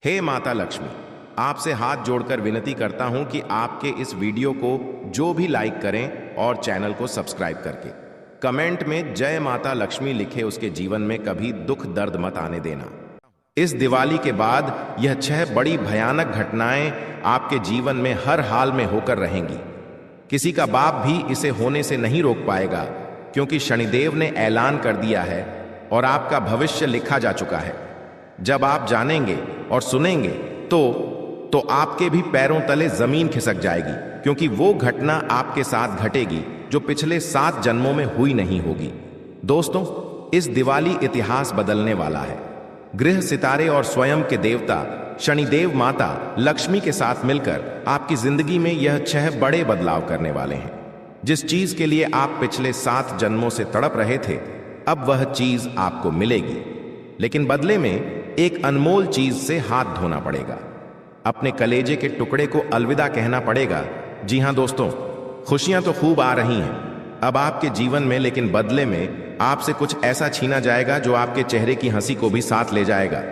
हे माता लक्ष्मी, आपसे हाथ जोड़कर विनती करता हूं कि आपके इस वीडियो को जो भी लाइक करें और चैनल को सब्सक्राइब करके कमेंट में जय माता लक्ष्मी लिखे, उसके जीवन में कभी दुख दर्द मत आने देना। इस दिवाली के बाद यह 6 बड़ी भयानक घटनाएं आपके जीवन में हर हाल में होकर रहेंगी। किसी का बाप भी इसे होने से नहीं रोक पाएगा, क्योंकि शनिदेव ने ऐलान कर दिया है और आपका भविष्य लिखा जा चुका है। जब आप जानेंगे और सुनेंगे तो आपके भी पैरों तले जमीन खिसक जाएगी, क्योंकि वो घटना आपके साथ घटेगी जो पिछले 7 जन्मों में हुई नहीं होगी। दोस्तों, इस दिवाली इतिहास बदलने वाला है। ग्रह सितारे और स्वयं के देवता शनिदेव माता लक्ष्मी के साथ मिलकर आपकी जिंदगी में यह 6 बड़े बदलाव करने वाले हैं। जिस चीज के लिए आप पिछले 7 जन्मों से तड़प रहे थे, अब वह चीज आपको मिलेगी, लेकिन बदले में एक अनमोल चीज से हाथ धोना पड़ेगा। अपने कलेजे के टुकड़े को अलविदा कहना पड़ेगा। जी हां दोस्तों, खुशियां तो खूब आ रही हैं अब आपके जीवन में, लेकिन बदले में आपसे कुछ ऐसा छीना जाएगा जो आपके चेहरे की हंसी को भी साथ ले जाएगा।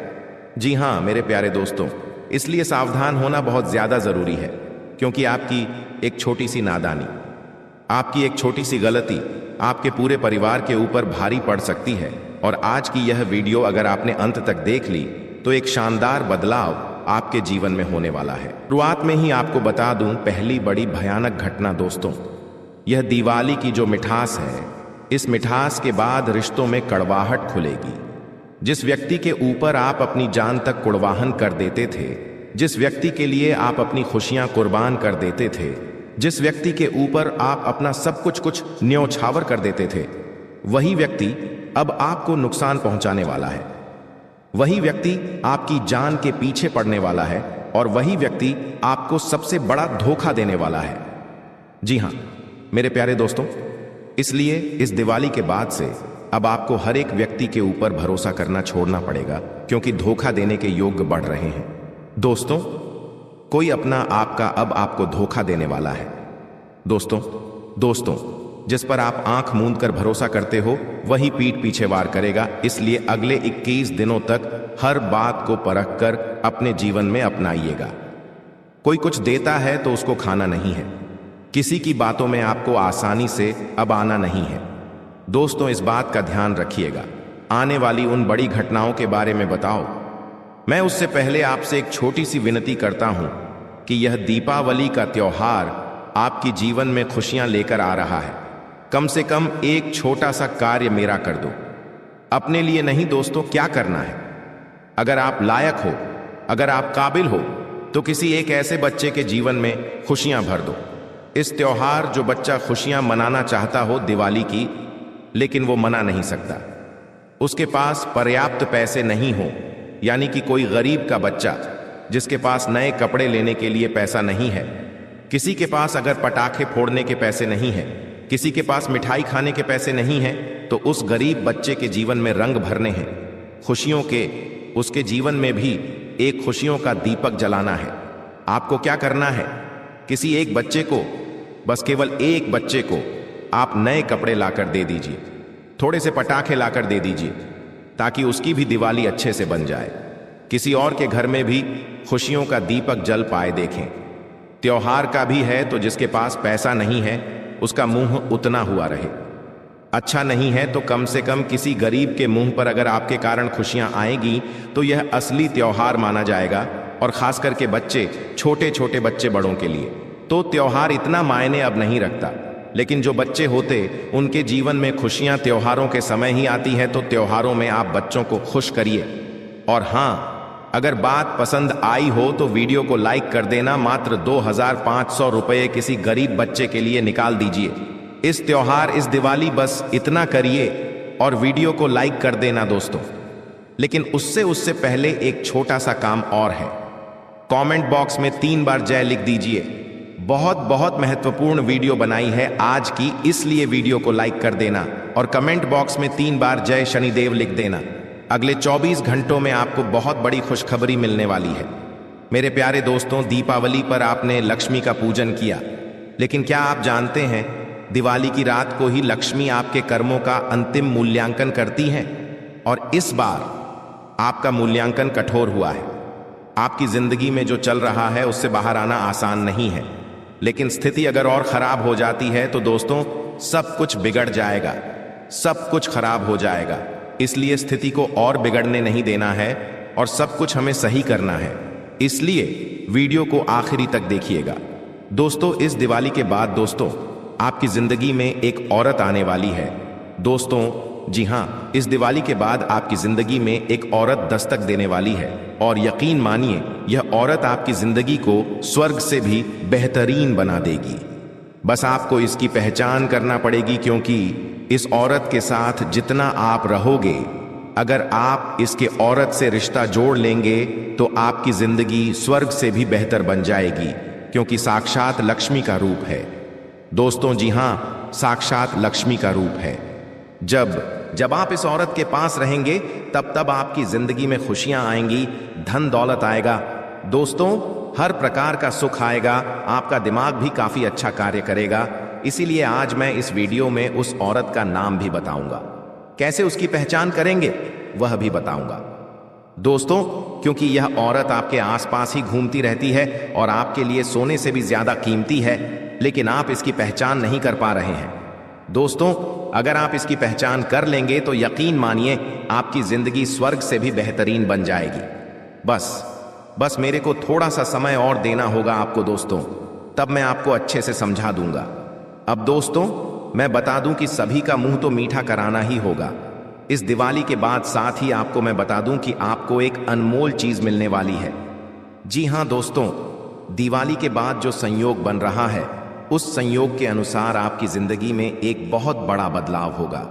जी हां मेरे प्यारे दोस्तों, इसलिए सावधान होना बहुत ज्यादा जरूरी है, क्योंकि आपकी एक छोटी सी नादानी, आपकी एक छोटी सी गलती आपके पूरे परिवार के ऊपर भारी पड़ सकती है। और आज की यह वीडियो अगर आपने अंत तक देख ली तो एक शानदार बदलाव आपके जीवन में होने वाला है। शुरुआत में ही आपको बता दूं, पहली बड़ी भयानक घटना दोस्तों, यह दिवाली की जो मिठास है, इस मिठास के बाद रिश्तों में कड़वाहट खुलेगी। जिस व्यक्ति के ऊपर आप अपनी जान तक कुड़वाहन कर देते थे, जिस व्यक्ति के लिए आप अपनी खुशियां कुर्बान कर देते थे, जिस व्यक्ति के ऊपर आप अपना सब कुछ न्यौछावर कर देते थे, वही व्यक्ति अब आपको नुकसान पहुंचाने वाला है। वही व्यक्ति आपकी जान के पीछे पड़ने वाला है, और वही व्यक्ति आपको सबसे बड़ा धोखा देने वाला है। जी हां मेरे प्यारे दोस्तों, इसलिए इस दिवाली के बाद से अब आपको हर एक व्यक्ति के ऊपर भरोसा करना छोड़ना पड़ेगा, क्योंकि धोखा देने के योग बढ़ रहे हैं। दोस्तों, कोई अपना आपका अब आपको धोखा देने वाला है। दोस्तों, जिस पर आप आंख मूंद कर भरोसा करते हो, वही पीठ पीछे वार करेगा। इसलिए अगले 21 दिनों तक हर बात को परख कर अपने जीवन में अपनाइएगा। कोई कुछ देता है तो उसको खाना नहीं है। किसी की बातों में आपको आसानी से अब आना नहीं है। दोस्तों, इस बात का ध्यान रखिएगा। आने वाली उन बड़ी घटनाओं के बारे में बताओ, मैं उससे पहले आपसे एक छोटी सी विनती करता हूं कि यह दीपावली का त्योहार आपकी जीवन में खुशियां लेकर आ रहा है। कम से कम एक छोटा सा कार्य मेरा कर दो। अपने लिए नहीं दोस्तों, क्या करना है, अगर आप लायक हो, अगर आप काबिल हो, तो किसी एक ऐसे बच्चे के जीवन में खुशियां भर दो। इस त्योहार जो बच्चा खुशियां मनाना चाहता हो दिवाली की, लेकिन वो मना नहीं सकता, उसके पास पर्याप्त पैसे नहीं हो, यानी कि कोई गरीब का बच्चा जिसके पास नए कपड़े लेने के लिए पैसा नहीं है, किसी के पास अगर पटाखे फोड़ने के पैसे नहीं है, किसी के पास मिठाई खाने के पैसे नहीं हैं, तो उस गरीब बच्चे के जीवन में रंग भरने हैं, खुशियों के, उसके जीवन में भी एक खुशियों का दीपक जलाना है। आपको क्या करना है, किसी एक बच्चे को, बस केवल एक बच्चे को आप नए कपड़े लाकर दे दीजिए, थोड़े से पटाखे लाकर दे दीजिए, ताकि उसकी भी दिवाली अच्छे से बन जाए। किसी और के घर में भी खुशियों का दीपक जल पाए देखें। त्योहार का भी है तो जिसके पास पैसा नहीं है उसका मुंह उतना हुआ रहे। अच्छा नहीं है तो कम से कम किसी गरीब के मुंह पर अगर आपके कारण खुशियां आएगी तो यह असली त्योहार माना जाएगा। और खास करके बच्चे, छोटे छोटे बच्चे बड़ों के लिए तो त्योहार इतना मायने अब नहीं रखता, लेकिन जो बच्चे होते उनके जीवन में खुशियां त्योहारों के समय ही आती हैं। तो त्योहारों में आप बच्चों को खुश करिए। और हाँ, अगर बात पसंद आई हो तो वीडियो को लाइक कर देना। मात्र 2500 रुपये किसी गरीब बच्चे के लिए निकाल दीजिए। इस त्योहार, इस दिवाली बस इतना करिए और वीडियो को लाइक कर देना दोस्तों। लेकिन उससे पहले एक छोटा सा काम और है। कमेंट बॉक्स में 3 बार जय लिख दीजिए। बहुत महत्वपूर्ण वीडियो बनाई है आज की, इसलिए वीडियो को लाइक कर देना और कमेंट बॉक्स में 3 बार जय शनिदेव लिख देना। अगले 24 घंटों में आपको बहुत बड़ी खुशखबरी मिलने वाली है। मेरे प्यारे दोस्तों, दीपावली पर आपने लक्ष्मी का पूजन किया, लेकिन क्या आप जानते हैं, दिवाली की रात को ही लक्ष्मी आपके कर्मों का अंतिम मूल्यांकन करती हैं। और इस बार आपका मूल्यांकन कठोर हुआ है। आपकी जिंदगी में जो चल रहा है उससे बाहर आना आसान नहीं है, लेकिन स्थिति अगर और खराब हो जाती है तो दोस्तों सब कुछ बिगड़ जाएगा, सब कुछ खराब हो जाएगा। इसलिए स्थिति को और बिगड़ने नहीं देना है और सब कुछ हमें सही करना है। इसलिए वीडियो को आखिरी तक देखिएगा। दोस्तों इस दिवाली के बाद दोस्तों आपकी जिंदगी में एक औरत आने वाली है। दोस्तों जी हाँ, इस दिवाली के बाद आपकी जिंदगी में एक औरत दस्तक देने वाली है और यकीन मानिए यह औरत आपकी जिंदगी को स्वर्ग से भी बेहतरीन बना देगी। बस आपको इसकी पहचान करना पड़ेगी, क्योंकि इस औरत के साथ जितना आप रहोगे, अगर आप इसके औरत से रिश्ता जोड़ लेंगे तो आपकी जिंदगी स्वर्ग से भी बेहतर बन जाएगी, क्योंकि साक्षात लक्ष्मी का रूप है। दोस्तों जी हाँ, साक्षात लक्ष्मी का रूप है। जब आप इस औरत के पास रहेंगे तब आपकी जिंदगी में खुशियां आएंगी, धन दौलत आएगा। दोस्तों हर प्रकार का सुख आएगा, आपका दिमाग भी काफी अच्छा कार्य करेगा। इसीलिए आज मैं इस वीडियो में उस औरत का नाम भी बताऊंगा, कैसे उसकी पहचान करेंगे वह भी बताऊंगा। दोस्तों क्योंकि यह औरत आपके आसपास ही घूमती रहती है और आपके लिए सोने से भी ज्यादा कीमती है, लेकिन आप इसकी पहचान नहीं कर पा रहे हैं। दोस्तों अगर आप इसकी पहचान कर लेंगे तो यकीन मानिए आपकी जिंदगी स्वर्ग से भी बेहतरीन बन जाएगी। बस मेरे को थोड़ा सा समय और देना होगा आपको दोस्तों, तब मैं आपको अच्छे से समझा दूंगा। अब दोस्तों मैं बता दूं कि सभी का मुंह तो मीठा कराना ही होगा। इस दिवाली के बाद साथ ही आपको मैं बता दूं कि आपको एक अनमोल चीज मिलने वाली है। जी हां दोस्तों, दिवाली के बाद जो संयोग बन रहा है उस संयोग के अनुसार आपकी जिंदगी में एक बहुत बड़ा बदलाव होगा,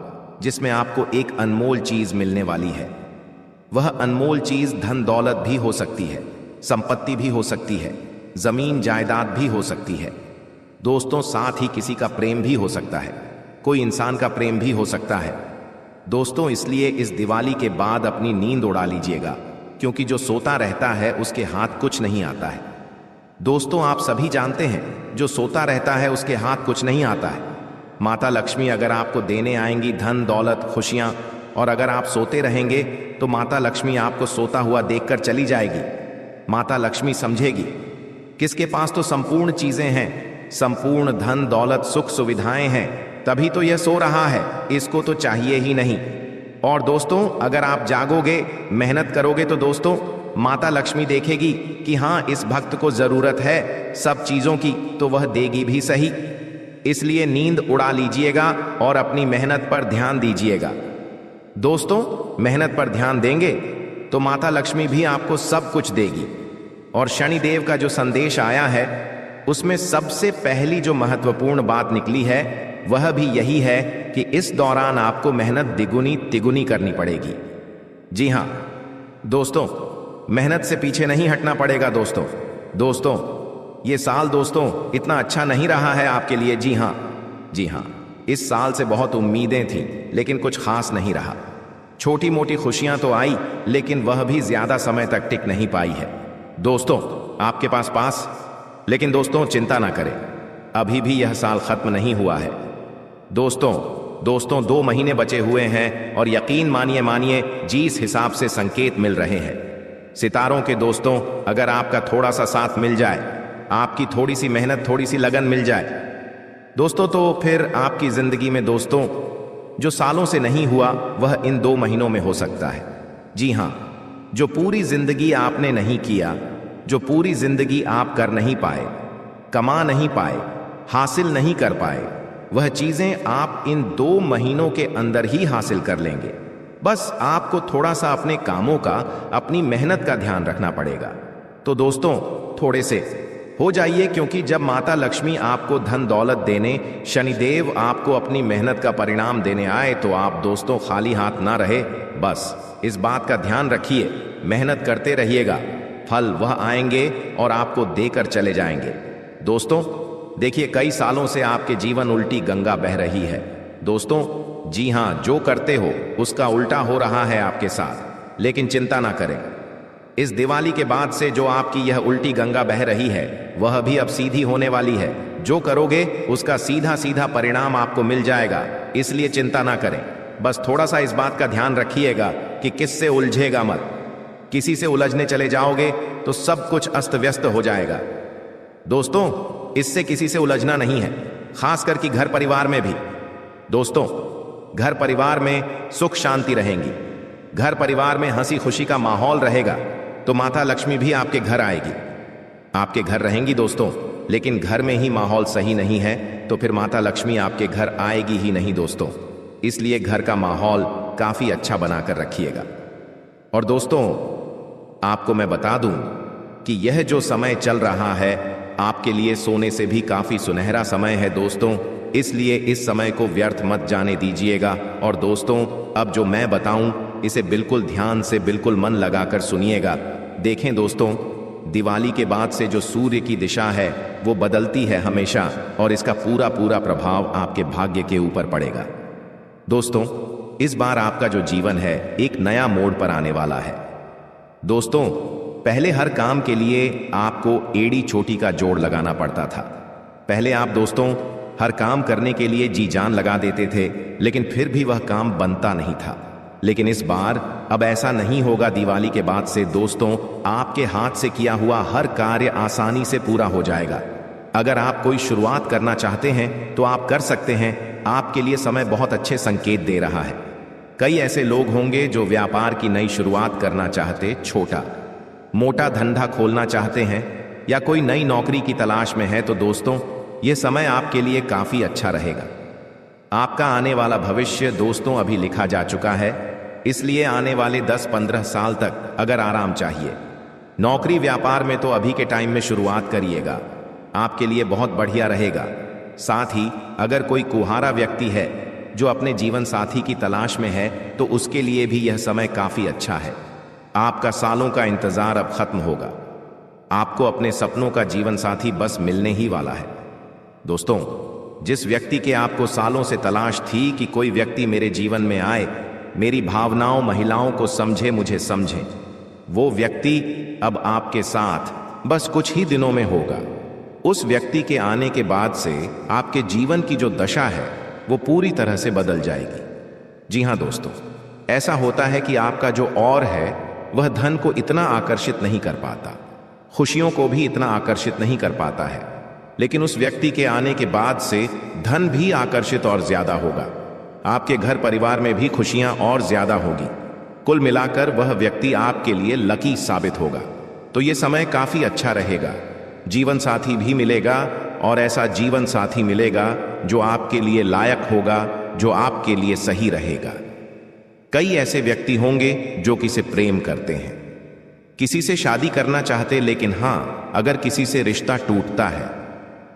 जिसमें आपको एक अनमोल चीज मिलने वाली है। वह अनमोल चीज धन दौलत भी हो सकती है, संपत्ति भी हो सकती है, जमीन जायदाद भी हो सकती है। दोस्तों साथ ही किसी का प्रेम भी हो सकता है, कोई इंसान का प्रेम भी हो सकता है। दोस्तों इसलिए इस दिवाली के बाद अपनी नींद उड़ा लीजिएगा, क्योंकि जो सोता रहता है उसके हाथ कुछ नहीं आता है। दोस्तों आप सभी जानते हैं जो सोता रहता है उसके हाथ कुछ नहीं आता है। माता लक्ष्मी अगर आपको देने आएंगी धन दौलत खुशियां, और अगर आप सोते रहेंगे तो माता लक्ष्मी आपको सोता हुआ देखकर चली जाएगी। माता लक्ष्मी समझेगी किसके पास तो संपूर्ण चीजें हैं, संपूर्ण धन दौलत सुख सुविधाएं हैं, तभी तो यह सो रहा है, इसको तो चाहिए ही नहीं। और दोस्तों अगर आप जागोगे मेहनत करोगे तो दोस्तों माता लक्ष्मी देखेगी कि हाँ इस भक्त को जरूरत है सब चीजों की, तो वह देगी भी सही। इसलिए नींद उड़ा लीजिएगा और अपनी मेहनत पर ध्यान दीजिएगा। दोस्तों मेहनत पर ध्यान देंगे तो माता लक्ष्मी भी आपको सब कुछ देगी। और शनिदेव का जो संदेश आया है उसमें सबसे पहली जो महत्वपूर्ण बात निकली है वह भी यही है कि इस दौरान आपको मेहनत द्विगुनी तिगुनी करनी पड़ेगी। जी हाँ दोस्तों, मेहनत से पीछे नहीं हटना पड़ेगा दोस्तों ये साल दोस्तों इतना अच्छा नहीं रहा है आपके लिए। जी हाँ, इस साल से बहुत उम्मीदें थी लेकिन कुछ खास नहीं रहा। छोटी मोटी खुशियां तो आई लेकिन वह भी ज्यादा समय तक टिक नहीं पाई है दोस्तों आपके पास। लेकिन दोस्तों चिंता ना करें, अभी भी यह साल खत्म नहीं हुआ है। दोस्तों 2 महीने बचे हुए हैं और यकीन मानिए जिस हिसाब से संकेत मिल रहे हैं सितारों के दोस्तों, अगर आपका थोड़ा सा साथ मिल जाए, आपकी थोड़ी सी मेहनत थोड़ी सी लगन मिल जाए दोस्तों, तो फिर आपकी जिंदगी में दोस्तों जो सालों से नहीं हुआ वह इन 2 महीनों में हो सकता है। जी हाँ, जो पूरी जिंदगी आपने नहीं किया, जो पूरी जिंदगी आप कर नहीं पाए, कमा नहीं पाए, हासिल नहीं कर पाए, वह चीजें आप इन 2 महीनों के अंदर ही हासिल कर लेंगे। बस आपको थोड़ा सा अपने कामों का, अपनी मेहनत का ध्यान रखना पड़ेगा। तो दोस्तों थोड़े से हो जाइए, क्योंकि जब माता लक्ष्मी आपको धन दौलत देने, शनिदेव आपको अपनी मेहनत का परिणाम देने आए तो आप दोस्तों खाली हाथ ना रहे। बस इस बात का ध्यान रखिए, मेहनत करते रहिएगा, फल वह आएंगे और आपको देकर चले जाएंगे। दोस्तों देखिए कई सालों से आपके जीवन उल्टी गंगा बह रही है दोस्तों। जी हाँ, जो करते हो उसका उल्टा हो रहा है आपके साथ, लेकिन चिंता ना करें, इस दिवाली के बाद से जो आपकी यह उल्टी गंगा बह रही है वह भी अब सीधी होने वाली है। जो करोगे उसका सीधा सीधा परिणाम आपको मिल जाएगा, इसलिए चिंता ना करें। बस थोड़ा सा इस बात का ध्यान रखिएगा कि किससे उलझेगा मत। किसी से उलझने चले जाओगे तो सब कुछ अस्त व्यस्त हो जाएगा। दोस्तों, इससे किसी से उलझना नहीं है, खास करके घर परिवार में भी। दोस्तों, घर परिवार में सुख शांति रहेंगी, घर परिवार में हंसी खुशी का माहौल रहेगा तो माता लक्ष्मी भी आपके घर आएगी, आपके घर रहेंगी। दोस्तों, लेकिन घर में ही माहौल सही नहीं है तो फिर माता लक्ष्मी आपके घर आएगी ही नहीं दोस्तों। इसलिए घर का माहौल काफी अच्छा बनाकर रखिएगा। और दोस्तों, आपको मैं बता दूं कि यह जो समय चल रहा है आपके लिए सोने से भी काफी सुनहरा समय है दोस्तों, इसलिए इस समय को व्यर्थ मत जाने दीजिएगा। और दोस्तों, अब जो मैं बताऊं इसे बिल्कुल ध्यान से, बिल्कुल मन लगाकर सुनिएगा। देखें दोस्तों, दिवाली के बाद से जो सूर्य की दिशा है वो बदलती है हमेशा, और इसका पूरा पूरा प्रभाव आपके भाग्य के ऊपर पड़ेगा। दोस्तों, इस बार आपका जो जीवन है एक नया मोड़ पर आने वाला है। दोस्तों, पहले हर काम के लिए आपको एड़ी चोटी का जोड़ लगाना पड़ता था। पहले आप दोस्तों हर काम करने के लिए जी जान लगा देते थे, लेकिन फिर भी वह काम बनता नहीं था। लेकिन इस बार अब ऐसा नहीं होगा। दिवाली के बाद से दोस्तों आपके हाथ से किया हुआ हर कार्य आसानी से पूरा हो जाएगा। अगर आप कोई शुरुआत करना चाहते हैं तो आप कर सकते हैं। आपके लिए समय बहुत अच्छे संकेत दे रहा है। कई ऐसे लोग होंगे जो व्यापार की नई शुरुआत करना चाहते, छोटा मोटा धंधा खोलना चाहते हैं या कोई नई नौकरी की तलाश में है, तो दोस्तों यह समय आपके लिए काफी अच्छा रहेगा। आपका आने वाला भविष्य दोस्तों अभी लिखा जा चुका है, इसलिए आने वाले 10-15 साल तक अगर आराम चाहिए नौकरी व्यापार में तो अभी के टाइम में शुरुआत करिएगा, आपके लिए बहुत बढ़िया रहेगा। साथ ही अगर कोई कुहारा व्यक्ति है जो अपने जीवन साथी की तलाश में है तो उसके लिए भी यह समय काफी अच्छा है। आपका सालों का इंतजार अब खत्म होगा। आपको अपने सपनों का जीवन साथी बस मिलने ही वाला है। दोस्तों, जिस व्यक्ति के आपको सालों से तलाश थी कि कोई व्यक्ति मेरे जीवन में आए, मेरी भावनाओं महिलाओं को समझे, मुझे समझे, वो व्यक्ति अब आपके साथ बस कुछ ही दिनों में होगा। उस व्यक्ति के आने के बाद से आपके जीवन की जो दशा है वो पूरी तरह से बदल जाएगी। जी हाँ दोस्तों, ऐसा होता है कि आपका जो और है वह धन को इतना आकर्षित नहीं कर पाता, खुशियों को भी इतना आकर्षित नहीं कर पाता है, लेकिन उस व्यक्ति के आने के बाद से धन भी आकर्षित और ज्यादा होगा। आपके घर परिवार में भी खुशियां और ज्यादा होगी। कुल मिलाकर वह व्यक्ति आपके लिए लकी साबित होगा। तो ये समय काफी अच्छा रहेगा। जीवन साथी भी मिलेगा, और ऐसा जीवन साथी मिलेगा जो आपके लिए लायक होगा, जो आपके लिए सही रहेगा। कई ऐसे व्यक्ति होंगे जो किसी प्रेम करते हैं, किसी से शादी करना चाहते, लेकिन हाँ, अगर किसी से रिश्ता टूटता है,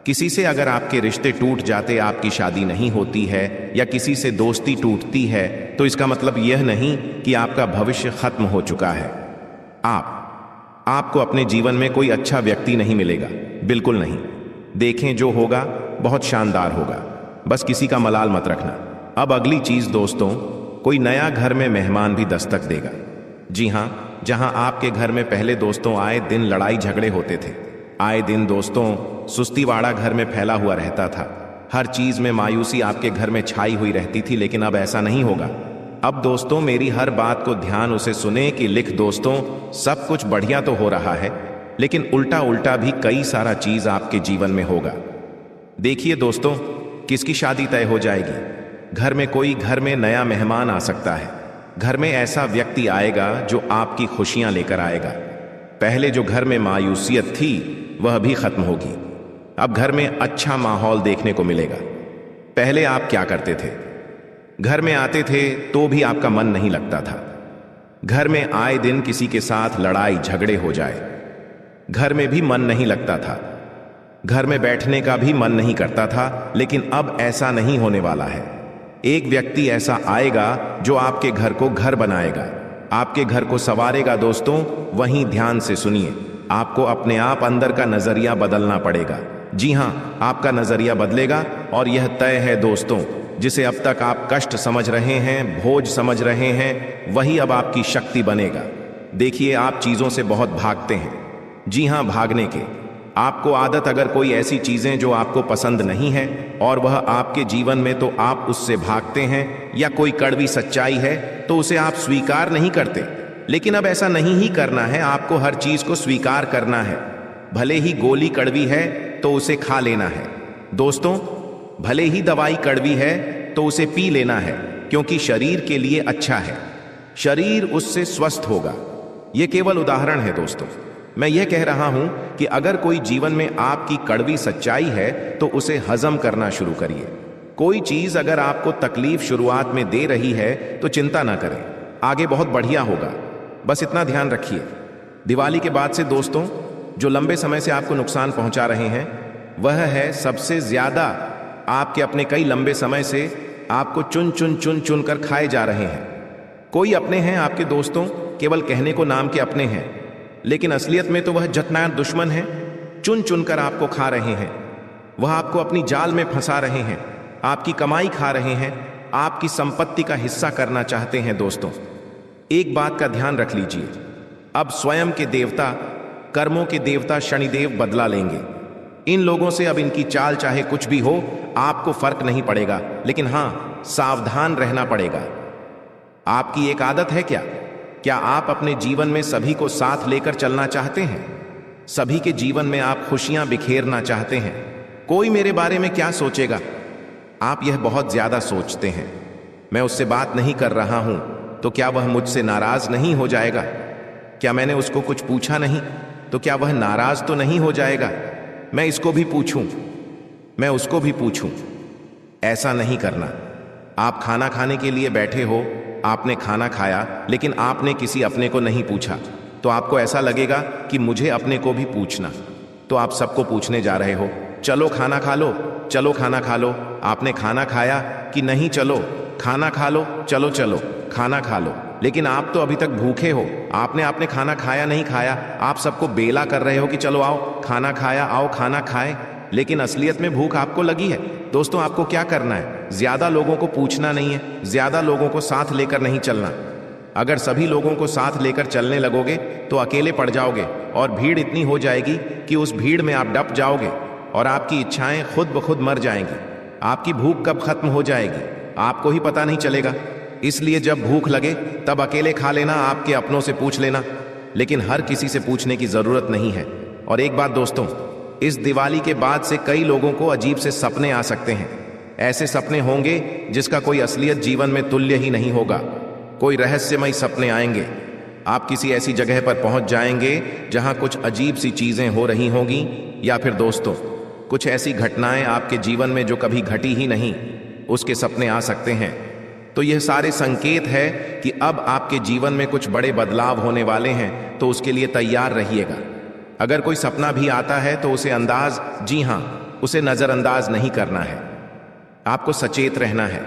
किसी से अगर आपके रिश्ते टूट जाते, आपकी शादी नहीं होती है या किसी से दोस्ती टूटती है, तो इसका मतलब यह नहीं कि आपका भविष्य खत्म हो चुका है। आपको अपने जीवन में कोई अच्छा व्यक्ति नहीं मिलेगा, बिल्कुल नहीं। देखें, जो होगा बहुत शानदार होगा, बस किसी का मलाल मत रखना। अब अगली चीज दोस्तों, कोई नया घर में मेहमान भी दस्तक देगा। जी हाँ, जहां आपके घर में पहले दोस्तों आए दिन लड़ाई झगड़े होते थे, आए दिन दोस्तों सुस्तीवाड़ा घर में फैला हुआ रहता था, हर चीज में मायूसी आपके घर में छाई हुई रहती थी, लेकिन अब ऐसा नहीं होगा। अब दोस्तों मेरी हर बात को ध्यान उसे सुने कि लिख दोस्तों, सब कुछ बढ़िया तो हो रहा है, लेकिन उल्टा उल्टा भी कई सारा चीज आपके जीवन में होगा। देखिए दोस्तों, किसकी शादी तय हो जाएगी, घर में नया मेहमान आ सकता है, घर में ऐसा व्यक्ति आएगा जो आपकी खुशियां लेकर आएगा। पहले जो घर में मायूसियत थी वह भी खत्म होगी। अब घर में अच्छा माहौल देखने को मिलेगा। पहले आप क्या करते थे, घर में आते थे तो भी आपका मन नहीं लगता था, घर में आए दिन किसी के साथ लड़ाई झगड़े हो जाए, घर में भी मन नहीं लगता था, घर में बैठने का भी मन नहीं करता था, लेकिन अब ऐसा नहीं होने वाला है। एक व्यक्ति ऐसा आएगा जो आपके घर को घर बनाएगा, आपके घर को संवारेगा। दोस्तों वहीं ध्यान से सुनिए, आपको अपने आप अंदर का नजरिया बदलना पड़ेगा। जी हाँ, आपका नजरिया बदलेगा, और यह तय है दोस्तों, जिसे अब तक आप कष्ट समझ रहे हैं, बोझ समझ रहे हैं, वही अब आपकी शक्ति बनेगा। देखिए, आप चीजों से बहुत भागते हैं। जी हाँ, भागने के आपको आदत, अगर कोई ऐसी चीजें जो आपको पसंद नहीं है और वह आपके जीवन में, तो आप उससे भागते हैं, या कोई कड़वी सच्चाई है तो उसे आप स्वीकार नहीं करते, लेकिन अब ऐसा नहीं ही करना है, आपको हर चीज को स्वीकार करना है। भले ही गोली कड़वी है तो उसे खा लेना है। दोस्तों, भले ही दवाई कड़वी है तो उसे पी लेना है, क्योंकि शरीर के लिए अच्छा है। शरीर उससे स्वस्थ होगा। यह केवल उदाहरण है दोस्तों। मैं यह कह रहा हूं कि अगर कोई जीवन में आपकी कड़वी सच्चाई है तो उसे हजम करना शुरू करिए। कोई चीज अगर आपको तकलीफ शुरुआत में दे रही है तो चिंता ना करें, आगे बहुत बढ़िया होगा। बस इतना ध्यान रखिए, दिवाली के बाद से दोस्तों जो लंबे समय से आपको नुकसान पहुंचा रहे हैं, वह है सबसे ज्यादा आपके अपने कई लंबे समय से आपको चुन चुन चुन चुन कर खाए जा रहे हैं। कोई अपने हैं आपके दोस्तों, केवल कहने को नाम के अपने हैं, लेकिन असलियत में तो वह जतनार दुश्मन है। चुन चुन कर आपको खा रहे हैं। वह आपको अपनी जाल में फंसा रहे हैं, आपकी कमाई खा रहे हैं, आपकी संपत्ति का हिस्सा करना चाहते हैं। दोस्तों, एक बात का ध्यान रख लीजिए, अब स्वयं के देवता, कर्मों के देवता शनिदेव बदला लेंगे। इन लोगों से अब इनकी चाल चाहे कुछ भी हो, आपको फर्क नहीं पड़ेगा, लेकिन हां, सावधान रहना पड़ेगा। आपकी एक आदत है क्या आप अपने जीवन में सभी को साथ लेकर चलना चाहते हैं? सभी के जीवन में आप खुशियां बिखेरना चाहते हैं। कोई मेरे बारे में क्या सोचेगा, आप यह बहुत ज्यादा सोचते हैं। मैं उससे बात नहीं कर रहा हूं तो क्या वह मुझसे नाराज नहीं हो जाएगा? क्या मैंने उसको कुछ पूछा नहीं तो क्या वह नाराज तो नहीं हो जाएगा? मैं इसको भी पूछूं, मैं उसको भी पूछूं। ऐसा नहीं करना। आप खाना खाने के लिए बैठे हो, आपने खाना खाया, लेकिन आपने किसी अपने को नहीं पूछा, तो आपको ऐसा लगेगा कि मुझे अपने को भी पूछना। तो आप सबको पूछने जा रहे हो, चलो खाना खा लो, चलो खाना खा लो। आपने खाना खाया कि नहीं? चलो खाना खा लो, चलो चलो खाना खा लो। लेकिन आप तो अभी तक भूखे हो, आपने खाना खाया नहीं खाया। आप सबको बेला कर रहे हो कि चलो आओ खाना खाया, आओ खाना खाए, लेकिन असलियत में भूख आपको लगी है। दोस्तों, आपको क्या करना है? ज्यादा लोगों को पूछना नहीं है, ज्यादा लोगों को साथ लेकर नहीं चलना। अगर सभी लोगों को साथ लेकर चलने लगोगे तो अकेले पड़ जाओगे और भीड़ इतनी हो जाएगी कि उस भीड़ में आप डप जाओगे और आपकी इच्छाएं खुद ब खुद मर जाएंगी। आपकी भूख कब खत्म हो जाएगी आपको ही पता नहीं चलेगा। इसलिए जब भूख लगे तब अकेले खा लेना, आपके अपनों से पूछ लेना, लेकिन हर किसी से पूछने की जरूरत नहीं है। और एक बात दोस्तों, इस दिवाली के बाद से कई लोगों को अजीब से सपने आ सकते हैं। ऐसे सपने होंगे जिसका कोई असलियत जीवन में तुल्य ही नहीं होगा। कोई रहस्यमय सपने आएंगे। आप किसी ऐसी जगह पर पहुंच जाएंगे जहां कुछ अजीब सी चीजें हो रही होंगी, या फिर दोस्तों कुछ ऐसी घटनाएं आपके जीवन में जो कभी घटी ही नहीं, उसके सपने आ सकते हैं। तो यह सारे संकेत है कि अब आपके जीवन में कुछ बड़े बदलाव होने वाले हैं, तो उसके लिए तैयार रहिएगा। अगर कोई सपना भी आता है तो उसे जी हां, उसे नजरअंदाज नहीं करना है, आपको सचेत रहना है।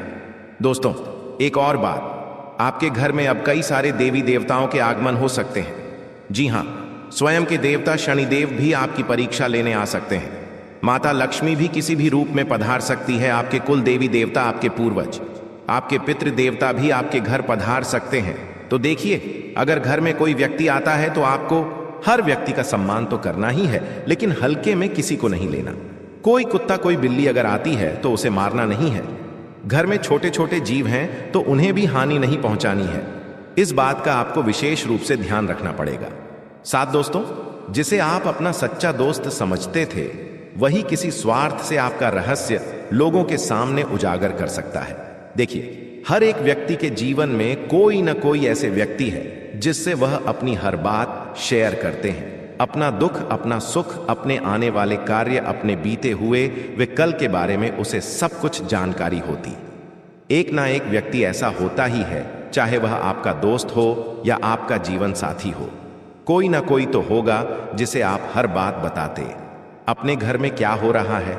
दोस्तों, एक और बात, आपके घर में अब कई सारे देवी देवताओं के आगमन हो सकते हैं। जी हां, स्वयं के देवता शनिदेव भी आपकी परीक्षा लेने आ सकते हैं। माता लक्ष्मी भी किसी भी रूप में पधार सकती है। आपके कुल देवी देवता, आपके पूर्वज, आपके पितृ देवता भी आपके घर पधार सकते हैं। तो देखिए, अगर घर में कोई व्यक्ति आता है तो आपको हर व्यक्ति का सम्मान तो करना ही है, लेकिन हल्के में किसी को नहीं लेना। कोई कुत्ता, कोई बिल्ली अगर आती है तो उसे मारना नहीं है। घर में छोटे छोटे जीव हैं तो उन्हें भी हानि नहीं पहुंचानी है। इस बात का आपको विशेष रूप से ध्यान रखना पड़ेगा। साथ दोस्तों, जिसे आप अपना सच्चा दोस्त समझते थे, वही किसी स्वार्थ से आपका रहस्य लोगों के सामने उजागर कर सकता है। देखिए, हर एक व्यक्ति के जीवन में कोई ना कोई ऐसे व्यक्ति है जिससे वह अपनी हर बात शेयर करते हैं। अपना दुख, अपना सुख, अपने आने वाले कार्य, अपने बीते हुए वे कल के बारे में उसे सब कुछ जानकारी होती। एक ना एक व्यक्ति ऐसा होता ही है, चाहे वह आपका दोस्त हो या आपका जीवन साथी हो। कोई ना कोई तो होगा जिसे आप हर बात बताते। अपने घर में क्या हो रहा है,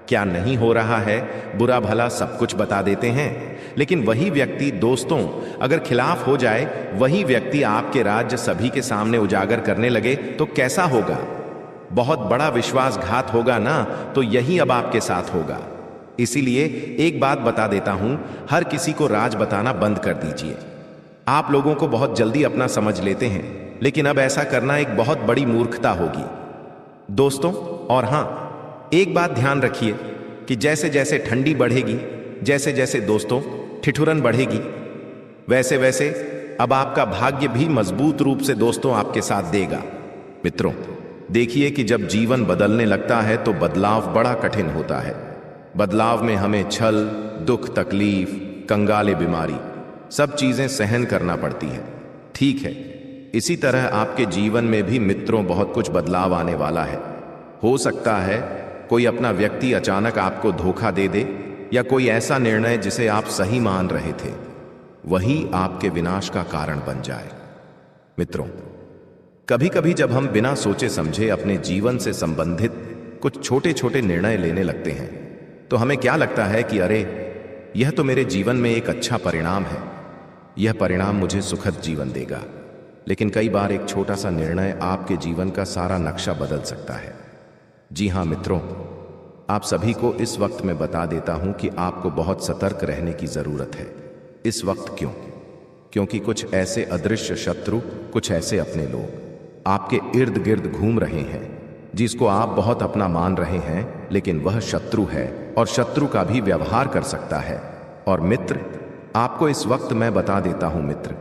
क्या नहीं हो रहा है, बुरा भला सब कुछ बता देते हैं। लेकिन वही व्यक्ति दोस्तों अगर खिलाफ हो जाए, वही व्यक्ति आपके राज्य सभी के सामने उजागर करने लगे तो कैसा होगा? बहुत बड़ा विश्वासघात होगा ना। तो यही अब आपके साथ होगा। इसीलिए एक बात बता देता हूं, हर किसी को राज बताना बंद कर दीजिए। आप लोगों को बहुत जल्दी अपना समझ लेते हैं, लेकिन अब ऐसा करना एक बहुत बड़ी मूर्खता होगी दोस्तों। और हां, एक बात ध्यान रखिए कि जैसे जैसे ठंडी बढ़ेगी, जैसे जैसे दोस्तों ठिठुरन बढ़ेगी, वैसे वैसे अब आपका भाग्य भी मजबूत रूप से दोस्तों आपके साथ देगा। मित्रों, देखिए कि जब जीवन बदलने लगता है तो बदलाव बड़ा कठिन होता है। बदलाव में हमें छल, दुख, तकलीफ, कंगाले, बीमारी, सब चीजें सहन करना पड़ती है। ठीक है, इसी तरह आपके जीवन में भी मित्रों बहुत कुछ बदलाव आने वाला है। हो सकता है कोई अपना व्यक्ति अचानक आपको धोखा दे दे, या कोई ऐसा निर्णय जिसे आप सही मान रहे थे वही आपके विनाश का कारण बन जाए। मित्रों, कभी कभी जब हम बिना सोचे समझे अपने जीवन से संबंधित कुछ छोटे छोटे निर्णय लेने लगते हैं तो हमें क्या लगता है कि अरे, यह तो मेरे जीवन में एक अच्छा परिणाम है, यह परिणाम मुझे सुखद जीवन देगा। लेकिन कई बार एक छोटा सा निर्णय आपके जीवन का सारा नक्शा बदल सकता है। जी हाँ मित्रों, आप सभी को इस वक्त मैं बता देता हूं कि आपको बहुत सतर्क रहने की जरूरत है। इस वक्त क्यों? क्योंकि कुछ ऐसे अदृश्य शत्रु, कुछ ऐसे अपने लोग आपके इर्द गिर्द घूम रहे हैं जिसको आप बहुत अपना मान रहे हैं, लेकिन वह शत्रु है और शत्रु का भी व्यवहार कर सकता है। और मित्र, आपको इस वक्त मैं बता देता हूं मित्र,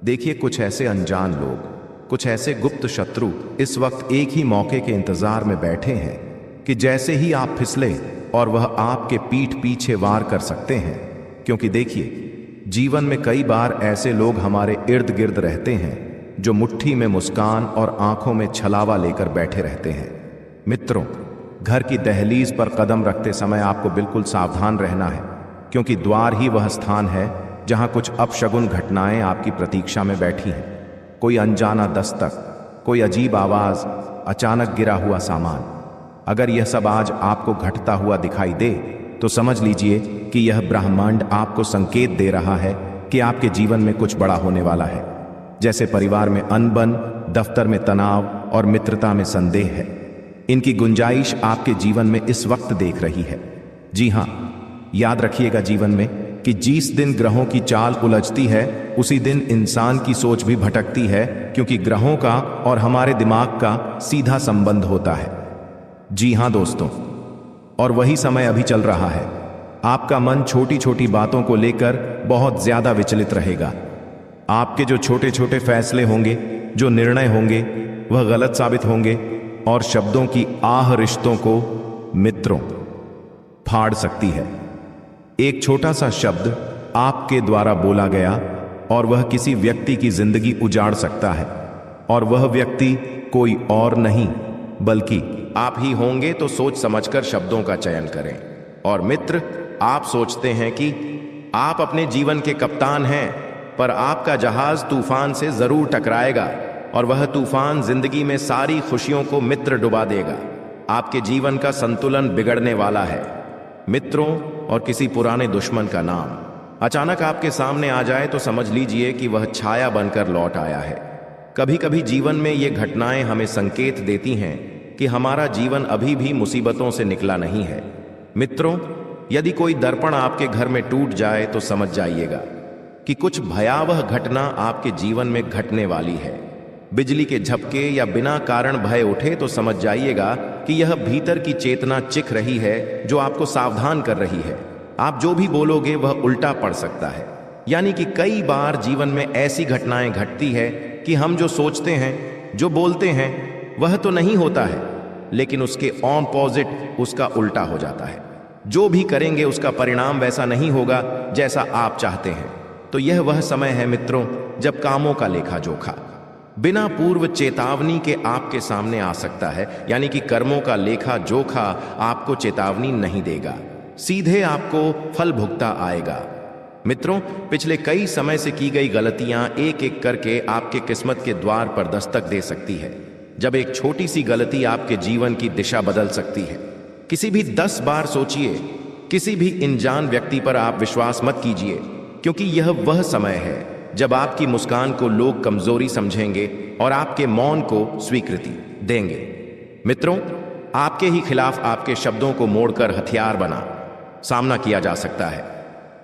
देखिए कुछ ऐसे अनजान लोग, कुछ ऐसे गुप्त शत्रु इस वक्त एक ही मौके के इंतजार में बैठे हैं कि जैसे ही आप फिसले और वह आपके पीठ पीछे वार कर सकते हैं। क्योंकि देखिए, जीवन में कई बार ऐसे लोग हमारे इर्द गिर्द रहते हैं जो मुट्ठी में मुस्कान और आंखों में छलावा लेकर बैठे रहते हैं। मित्रों, घर की दहलीज पर कदम रखते समय आपको बिल्कुल सावधान रहना है, क्योंकि द्वार ही वह स्थान है जहां कुछ अपशगुन घटनाएं आपकी प्रतीक्षा में बैठी हैं। कोई अनजाना दस्तक, कोई अजीब आवाज, अचानक गिरा हुआ सामान, अगर यह सब आज आपको घटता हुआ दिखाई दे तो समझ लीजिए कि यह ब्रह्मांड आपको संकेत दे रहा है कि आपके जीवन में कुछ बड़ा होने वाला है। जैसे परिवार में अनबन, दफ्तर में तनाव और मित्रता में संदेह है, इनकी गुंजाइश आपके जीवन में इस वक्त देख रही है। जी हां, याद रखिएगा जीवन में कि जिस दिन ग्रहों की चाल उलझती है उसी दिन इंसान की सोच भी भटकती है, क्योंकि ग्रहों का और हमारे दिमाग का सीधा संबंध होता है। जी हां दोस्तों, और वही समय अभी चल रहा है। आपका मन छोटी छोटी बातों को लेकर बहुत ज्यादा विचलित रहेगा। आपके जो छोटे छोटे फैसले होंगे, जो निर्णय होंगे, वह गलत साबित होंगे और शब्दों की आह रिश्तों को मित्रों फाड़ सकती है। एक छोटा सा शब्द आपके द्वारा बोला गया और वह किसी व्यक्ति की जिंदगी उजाड़ सकता है, और वह व्यक्ति कोई और नहीं बल्कि आप ही होंगे। तो सोच समझकर शब्दों का चयन करें। और मित्र, आप सोचते हैं कि आप अपने जीवन के कप्तान हैं, पर आपका जहाज तूफान से जरूर टकराएगा और वह तूफान जिंदगी में सारी खुशियों को मित्र डुबा देगा। आपके जीवन का संतुलन बिगड़ने वाला है। मित्रों और किसी पुराने दुश्मन का नाम अचानक आपके सामने आ जाए तो समझ लीजिए कि वह छाया बनकर लौट आया है। कभी कभी जीवन में ये घटनाएं हमें संकेत देती हैं कि हमारा जीवन अभी भी मुसीबतों से निकला नहीं है। मित्रों, यदि कोई दर्पण आपके घर में टूट जाए तो समझ जाइएगा कि कुछ भयावह घटना आपके जीवन में घटने वाली है। बिजली के झपके या बिना कारण भय उठे तो समझ जाइएगा कि यह भीतर की चेतना चिख रही है जो आपको सावधान कर रही है। आप जो भी बोलोगे वह उल्टा पड़ सकता है। यानी कि कई बार जीवन में ऐसी घटनाएं घटती है कि हम जो सोचते हैं, जो बोलते हैं, वह तो नहीं होता है, लेकिन उसके ऑपोजिट उसका उल्टा हो जाता है। जो भी करेंगे उसका परिणाम वैसा नहीं होगा जैसा आप चाहते हैं। तो यह वह समय है मित्रों जब कामों का लेखा जोखा बिना पूर्व चेतावनी के आपके सामने आ सकता है। यानी कि कर्मों का लेखा जोखा आपको चेतावनी नहीं देगा, सीधे आपको फल भुगता आएगा। मित्रों, पिछले कई समय से की गई गलतियां एक एक करके आपके किस्मत के द्वार पर दस्तक दे सकती है। जब एक छोटी सी गलती आपके जीवन की दिशा बदल सकती है। किसी भी 10 बार सोचिए, किसी भी अनजान व्यक्ति पर आप विश्वास मत कीजिए, क्योंकि यह वह समय है जब आपकी मुस्कान को लोग कमजोरी समझेंगे और आपके मौन को स्वीकृति देंगे। मित्रों, आपके ही खिलाफ आपके शब्दों को मोड़कर हथियार बना सामना किया जा सकता है।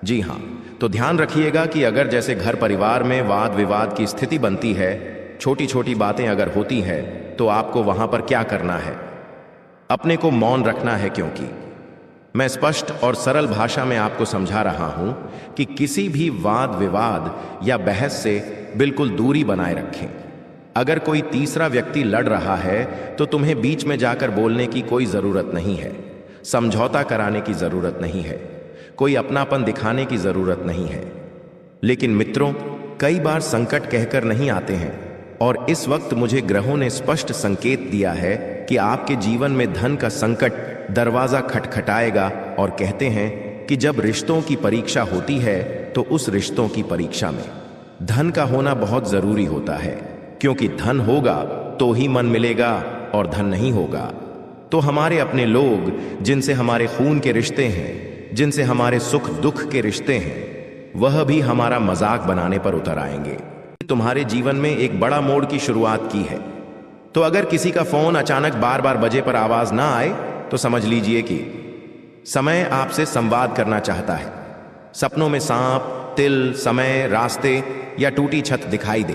जी हां, तो ध्यान रखिएगा कि अगर जैसे घर परिवार में वाद विवाद की स्थिति बनती है, छोटी छोटी बातें अगर होती हैं, तो आपको वहां पर क्या करना है? अपने को मौन रखना है, क्योंकि मैं स्पष्ट और सरल भाषा में आपको समझा रहा हूं कि किसी भी वाद विवाद या बहस से बिल्कुल दूरी बनाए रखें। अगर कोई तीसरा व्यक्ति लड़ रहा है तो तुम्हें बीच में जाकर बोलने की कोई जरूरत नहीं है, समझौता कराने की जरूरत नहीं है, कोई अपनापन दिखाने की जरूरत नहीं है। लेकिन मित्रों, कई बार संकट कहकर नहीं आते हैं, और इस वक्त मुझे ग्रहों ने स्पष्ट संकेत दिया है कि आपके जीवन में धन का संकट दरवाजा खटखटाएगा, और कहते हैं कि जब रिश्तों की परीक्षा होती है तो उस रिश्तों की परीक्षा में धन का होना बहुत जरूरी होता है, क्योंकि धन होगा तो ही मन मिलेगा, और धन नहीं होगा तो हमारे अपने लोग, जिनसे हमारे खून के रिश्ते हैं, जिनसे हमारे सुख दुख के रिश्ते हैं, वह भी हमारा मजाक बनाने पर उतर आएंगे। तुम्हारे जीवन में एक बड़ा मोड़ की शुरुआत की है। तो अगर किसी का फोन अचानक बार बार बजे पर आवाज ना आए तो समझ लीजिए कि समय आपसे संवाद करना चाहता है। सपनों में सांप, तिल, समय, रास्ते या टूटी छत दिखाई दे,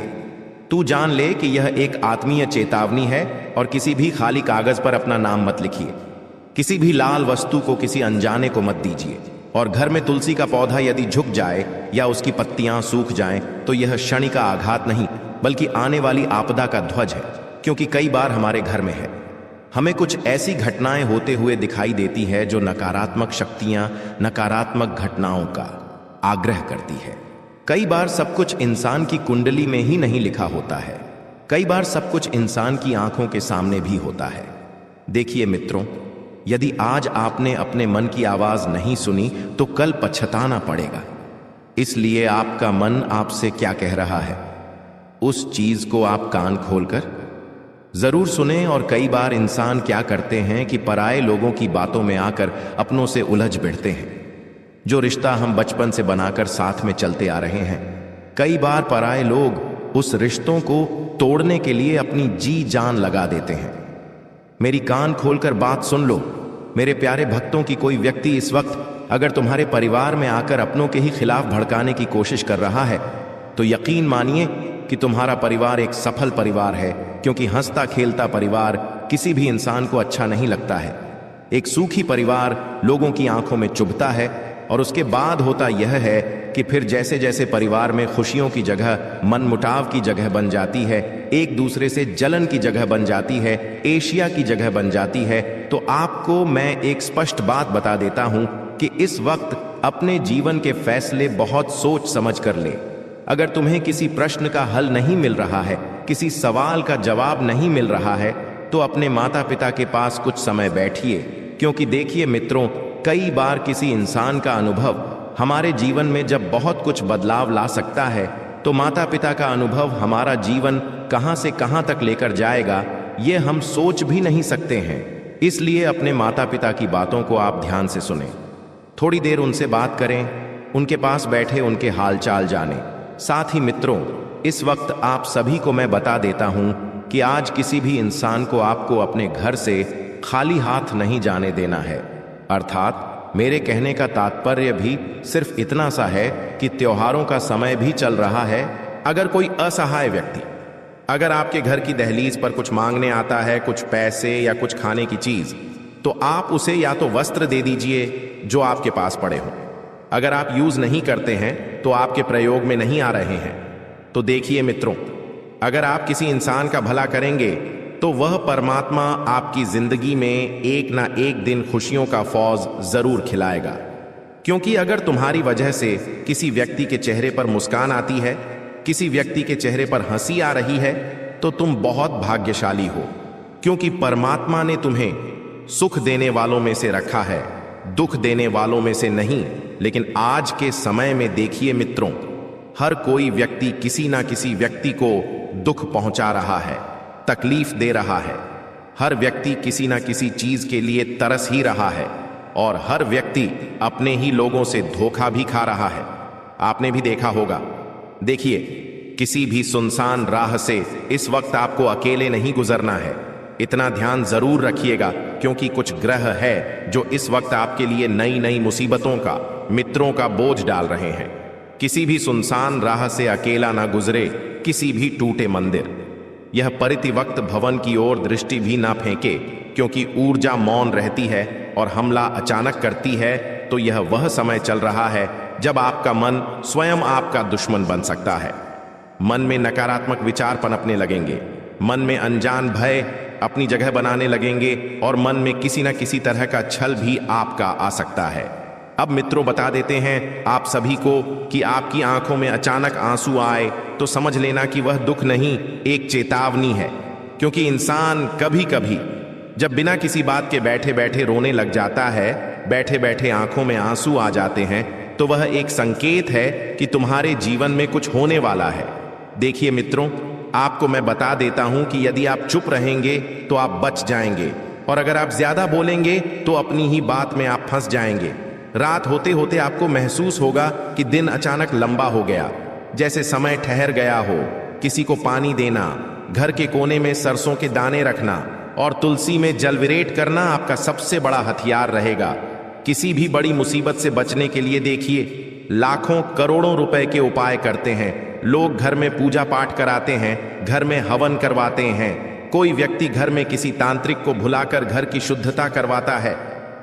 तू जान ले कि यह एक आत्मीय चेतावनी है, और किसी भी खाली कागज पर अपना नाम मत लिखिए। किसी भी लाल वस्तु को किसी अनजाने को मत दीजिए, और घर में तुलसी का पौधा यदि झुक जाए या उसकी पत्तियां सूख जाएं तो यह क्षणिक का आघात नहीं, बल्कि आने वाली आपदा का ध्वज है। क्योंकि कई बार हमारे घर में है, हमें कुछ ऐसी घटनाएं होते हुए दिखाई देती है जो नकारात्मक शक्तियां, नकारात्मक घटनाओं का आग्रह करती है। कई बार सब कुछ इंसान की कुंडली में ही नहीं लिखा होता है, कई बार सब कुछ इंसान की आंखों के सामने भी होता है। देखिए मित्रों, यदि आज आपने अपने मन की आवाज नहीं सुनी तो कल पछताना पड़ेगा। इसलिए आपका मन आपसे क्या कह रहा है, उस चीज को आप कान खोलकर जरूर सुने। और कई बार इंसान क्या करते हैं कि पराये लोगों की बातों में आकर अपनों से उलझ बैठते हैं। जो रिश्ता हम बचपन से बनाकर साथ में चलते आ रहे हैं, कई बार पराये लोग उस रिश्तों को तोड़ने के लिए अपनी जी जान लगा देते हैं। मेरी कान खोलकर बात सुन लो मेरे प्यारे भक्तों की कोई व्यक्ति इस वक्त अगर तुम्हारे परिवार में आकर अपनों के ही खिलाफ भड़काने की कोशिश कर रहा है तो यकीन मानिए कि तुम्हारा परिवार एक सफल परिवार है, क्योंकि हंसता खेलता परिवार किसी भी इंसान को अच्छा नहीं लगता है। एक सूखी परिवार लोगों की आंखों में चुभता है, और उसके बाद होता यह है कि फिर जैसे जैसे परिवार में खुशियों की जगह मनमुटाव की जगह बन जाती है, एक दूसरे से जलन की जगह बन जाती है, एशिया की जगह बन जाती है, तो आपको मैं एक स्पष्ट बात बता देता हूं कि इस वक्त अपने जीवन के फैसले बहुत सोच समझ कर ले। अगर तुम्हें किसी प्रश्न का हल नहीं मिल रहा है, किसी सवाल का जवाब नहीं मिल रहा है, तो अपने माता पिता के पास कुछ समय बैठिए। क्योंकि देखिए मित्रों, कई बार किसी इंसान का अनुभव हमारे जीवन में जब बहुत कुछ बदलाव ला सकता है, तो माता पिता का अनुभव हमारा जीवन कहां से कहां तक लेकर जाएगा ये हम सोच भी नहीं सकते हैं। इसलिए अपने माता पिता की बातों को आप ध्यान से सुनें, थोड़ी देर उनसे बात करें, उनके पास बैठे उनके हालचाल जानें। साथ ही मित्रों, इस वक्त आप सभी को मैं बता देता हूं कि आज किसी भी इंसान को आपको अपने घर से खाली हाथ नहीं जाने देना है। अर्थात मेरे कहने का तात्पर्य भी सिर्फ इतना सा है कि त्योहारों का समय भी चल रहा है। अगर कोई असहाय व्यक्ति अगर आपके घर की दहलीज पर कुछ मांगने आता है, कुछ पैसे या कुछ खाने की चीज, तो आप उसे या तो वस्त्र दे दीजिए जो आपके पास पड़े हों। अगर आप यूज नहीं करते हैं तो आपके प्रयोग में नहीं आ रहे हैं, तो देखिए मित्रों, अगर आप किसी इंसान का भला करेंगे तो वह परमात्मा आपकी जिंदगी में एक ना एक दिन खुशियों का फौज जरूर खिलाएगा। क्योंकि अगर तुम्हारी वजह से किसी व्यक्ति के चेहरे पर मुस्कान आती है, किसी व्यक्ति के चेहरे पर हंसी आ रही है, तो तुम बहुत भाग्यशाली हो, क्योंकि परमात्मा ने तुम्हें सुख देने वालों में से रखा है, दुख देने वालों में से नहीं। लेकिन आज के समय में देखिए मित्रों, हर कोई व्यक्ति किसी ना किसी व्यक्ति को दुख पहुंचा रहा है, तकलीफ दे रहा है। हर व्यक्ति किसी ना किसी चीज के लिए तरस ही रहा है, और हर व्यक्ति अपने ही लोगों से धोखा भी खा रहा है। आपने भी देखा होगा। देखिए, किसी भी सुनसान राह से इस वक्त आपको अकेले नहीं गुजरना है। इतना ध्यान जरूर रखिएगा, क्योंकि कुछ ग्रह है जो इस वक्त आपके लिए नई नई मुसीबतों का, मित्रों का बोझ डाल रहे हैं। किसी भी सुनसान राह से अकेला ना गुजरे, किसी भी टूटे मंदिर, यह परितिवक्त भवन की ओर दृष्टि भी ना फेंके, क्योंकि ऊर्जा मौन रहती है और हमला अचानक करती है, तो यह वह समय चल रहा है जब आपका मन स्वयं आपका दुश्मन बन सकता है। मन में नकारात्मक विचार पनपने लगेंगे, मन में अनजान भय अपनी जगह बनाने लगेंगे और मन में किसी न किसी तरह का छल भी आपका आ सकता है। अब मित्रों, बता देते हैं आप सभी को कि आपकी आंखों में अचानक आंसू आए तो समझ लेना कि वह दुख नहीं, एक चेतावनी है। क्योंकि इंसान कभी कभी जब बिना किसी बात के बैठे बैठे रोने लग जाता है, बैठे बैठे आंखों में आंसू आ जाते हैं, तो वह एक संकेत है कि तुम्हारे जीवन में कुछ होने वाला है। देखिए मित्रों, आपको मैं बता देता हूं कि यदि आप चुप रहेंगे तो आप बच जाएंगे, और अगर आप ज्यादा बोलेंगे तो अपनी ही बात में आप फंस जाएंगे। रात होते होते आपको महसूस होगा कि दिन अचानक लंबा हो गया, जैसे समय ठहर गया हो। किसी को पानी देना, घर के कोने में सरसों के दाने रखना और तुलसी में जलविरेट करना आपका सबसे बड़ा हथियार रहेगा। किसी भी बड़ी मुसीबत से बचने के लिए देखिए, लाखों करोड़ों रुपए के उपाय करते हैं लोग। घर में पूजा पाठ कराते हैं, घर में हवन करवाते हैं, कोई व्यक्ति घर में किसी तांत्रिक को बुलाकर घर की शुद्धता करवाता है।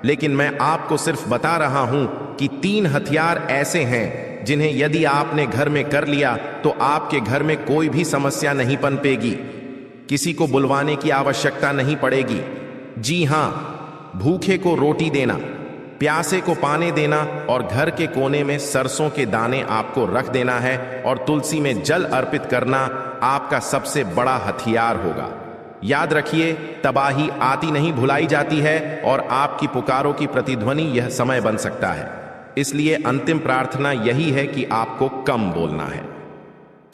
लेकिन मैं आपको सिर्फ बता रहा हूं कि 3 हथियार ऐसे हैं जिन्हें यदि आपने घर में कर लिया तो आपके घर में कोई भी समस्या नहीं पनपेगी, किसी को बुलवाने की आवश्यकता नहीं पड़ेगी। जी हां, भूखे को रोटी देना, प्यासे को पानी देना और घर के कोने में सरसों के दाने आपको रख देना है और तुलसी में जल अर्पित करना आपका सबसे बड़ा हथियार होगा। याद रखिए, तबाही आती नहीं भुलाई जाती है, और आपकी पुकारों की प्रतिध्वनि यह समय बन सकता है। इसलिए अंतिम प्रार्थना यही है कि आपको कम बोलना है,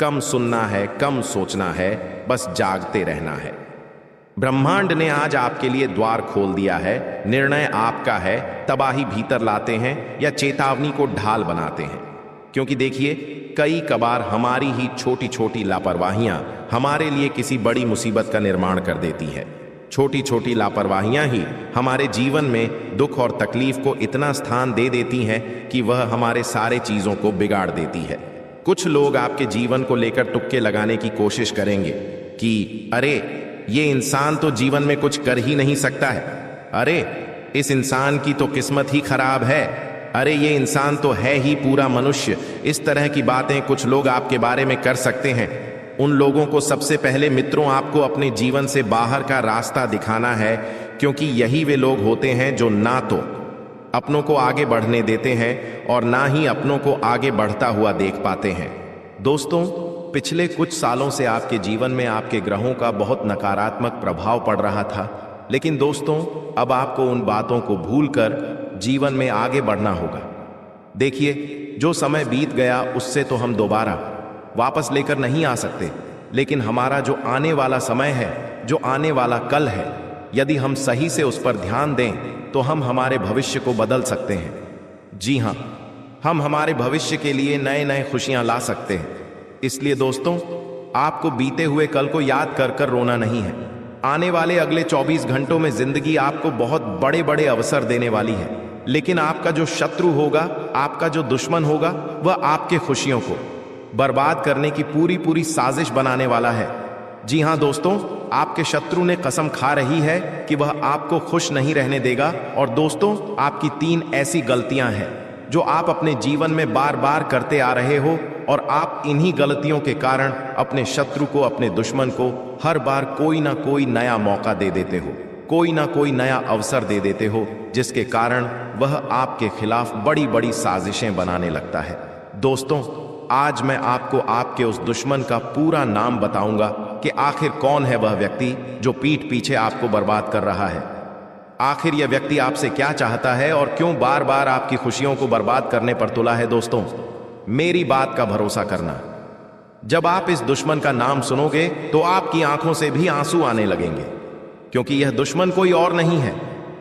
कम सुनना है, कम सोचना है, बस जागते रहना है। ब्रह्मांड ने आज आपके लिए द्वार खोल दिया है। निर्णय आपका है, तबाही भीतर लाते हैं या चेतावनी को ढाल बनाते हैं। क्योंकि देखिए, कई कबार हमारी ही छोटी छोटी लापरवाहियां हमारे लिए किसी बड़ी मुसीबत का निर्माण कर देती है। छोटी छोटी लापरवाहियां ही हमारे जीवन में दुख और तकलीफ को इतना स्थान दे देती हैं कि वह हमारे सारे चीजों को बिगाड़ देती है। कुछ लोग आपके जीवन को लेकर तुक्के लगाने की कोशिश करेंगे कि अरे, ये इंसान तो जीवन में कुछ कर ही नहीं सकता है, अरे इस इंसान की तो किस्मत ही खराब है, अरे ये इंसान तो है ही पूरा मनुष्य। इस तरह की बातें कुछ लोग आपके बारे में कर सकते हैं। उन लोगों को सबसे पहले मित्रों आपको अपने जीवन से बाहर का रास्ता दिखाना है, क्योंकि यही वे लोग होते हैं जो ना तो अपनों को आगे बढ़ने देते हैं और ना ही अपनों को आगे बढ़ता हुआ देख पाते हैं। दोस्तों, पिछले कुछ सालों से आपके जीवन में आपके ग्रहों का बहुत नकारात्मक प्रभाव पड़ रहा था, लेकिन दोस्तों अब आपको उन बातों को भूलकर जीवन में आगे बढ़ना होगा। देखिए, जो समय बीत गया उससे तो हम दोबारा वापस लेकर नहीं आ सकते, लेकिन हमारा जो आने वाला समय है, जो आने वाला कल है, यदि हम सही से उस पर ध्यान दें तो हम हमारे भविष्य को बदल सकते हैं। जी हां, हम हमारे भविष्य के लिए नए नए खुशियां ला सकते हैं। इसलिए दोस्तों, आपको बीते हुए कल को याद कर कर रोना नहीं है। आने वाले अगले 24 घंटों में जिंदगी आपको बहुत बड़े बड़े अवसर देने वाली है, लेकिन आपका जो शत्रु होगा, आपका जो दुश्मन होगा, वह आपके खुशियों को बर्बाद करने की पूरी साजिश बनाने वाला है। जी हां दोस्तों, आपके शत्रु ने कसम खा रही है कि वह आपको खुश नहीं रहने देगा। और दोस्तों, आपकी 3 ऐसी गलतियां हैं जो आप अपने जीवन में बार बार करते आ रहे हो, और आप इन्हीं गलतियों के कारण अपने शत्रु को, अपने दुश्मन को हर बार कोई ना कोई नया मौका दे देते हो, कोई ना कोई नया अवसर दे देते हो, जिसके कारण वह आपके खिलाफ बड़ी बड़ी साजिशें बनाने लगता है। दोस्तों, आज मैं आपको आपके उस दुश्मन का पूरा नाम बताऊंगा कि आखिर कौन है वह व्यक्ति जो पीठ पीछे आपको बर्बाद कर रहा है। आखिर यह व्यक्ति आपसे क्या चाहता है और क्यों बार बार आपकी खुशियों को बर्बाद करने पर तुला है। दोस्तों, मेरी बात का भरोसा करना, जब आप इस दुश्मन का नाम सुनोगे तो आपकी आंखों से भी आंसू आने लगेंगे, क्योंकि यह दुश्मन कोई और नहीं है।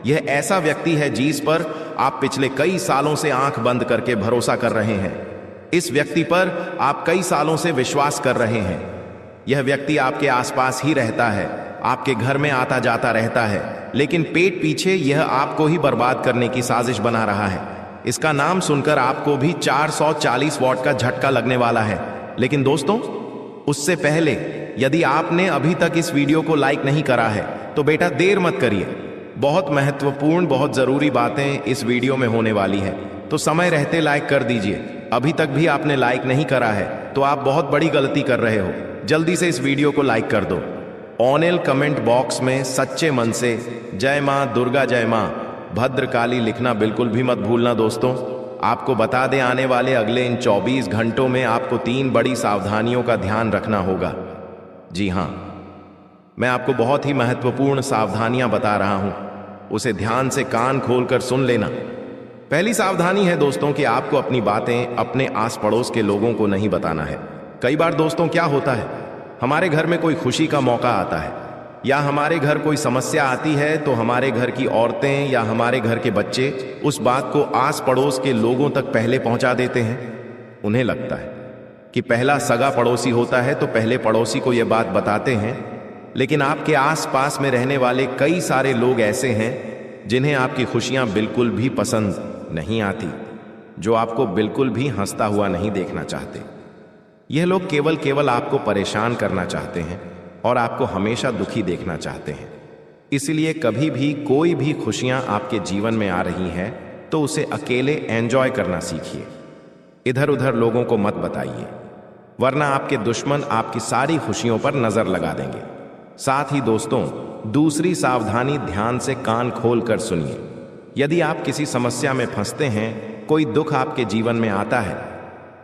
यह ऐसा व्यक्ति है जिस पर आप पिछले कई सालों से आंख बंद करके भरोसा कर रहे हैं। इस व्यक्ति पर आप कई सालों से विश्वास कर रहे हैं। यह व्यक्ति आपके आसपास ही रहता है, आपके घर में आता जाता रहता है, लेकिन पेट पीछे यह आपको ही बर्बाद करने की साजिश बना रहा है। इसका नाम सुनकर आपको भी 440 वॉट का झटका लगने वाला है। लेकिन दोस्तों, उससे पहले यदि आपने अभी तक इस वीडियो को लाइक नहीं करा है तो बेटा देर मत करिए, बहुत महत्वपूर्ण, बहुत ज़रूरी बातें इस वीडियो में होने वाली है, तो समय रहते लाइक कर दीजिए। अभी तक भी आपने लाइक नहीं करा है तो आप बहुत बड़ी गलती कर रहे हो। जल्दी से इस वीडियो को लाइक कर दो। ऑनल कमेंट बॉक्स में सच्चे मन से जय माँ दुर्गा, जय माँ भद्रकाली लिखना बिल्कुल भी मत भूलना दोस्तों। आपको बता दें, आने वाले अगले इन 24 घंटों में आपको 3 बड़ी सावधानियों का ध्यान रखना होगा। जी हाँ, मैं आपको बहुत ही महत्वपूर्ण सावधानियां बता रहा हूं, उसे ध्यान से कान खोलकर सुन लेना। पहली सावधानी है दोस्तों कि आपको अपनी बातें अपने आस पड़ोस के लोगों को नहीं बताना है। कई बार दोस्तों क्या होता है, हमारे घर में कोई खुशी का मौका आता है या हमारे घर कोई समस्या आती है तो हमारे घर की औरतें या हमारे घर के बच्चे उस बात को आस पड़ोस के लोगों तक पहले पहुंचा देते हैं। उन्हें लगता है कि पहला सगा पड़ोसी होता है तो पहले पड़ोसी को यह बात बताते हैं, लेकिन आपके आसपास में रहने वाले कई सारे लोग ऐसे हैं जिन्हें आपकी खुशियां बिल्कुल भी पसंद नहीं आती, जो आपको बिल्कुल भी हंसता हुआ नहीं देखना चाहते। यह लोग केवल आपको परेशान करना चाहते हैं और आपको हमेशा दुखी देखना चाहते हैं। इसलिए कभी भी कोई भी खुशियां आपके जीवन में आ रही हैं तो उसे अकेले एंजॉय करना सीखिए। इधर उधर लोगों को मत बताइए, वरना आपके दुश्मन आपकी सारी खुशियों पर नजर लगा देंगे। साथ ही दोस्तों, दूसरी सावधानी, ध्यान से कान खोल कर सुनिए। यदि आप किसी समस्या में फंसते हैं, कोई दुख आपके जीवन में आता है,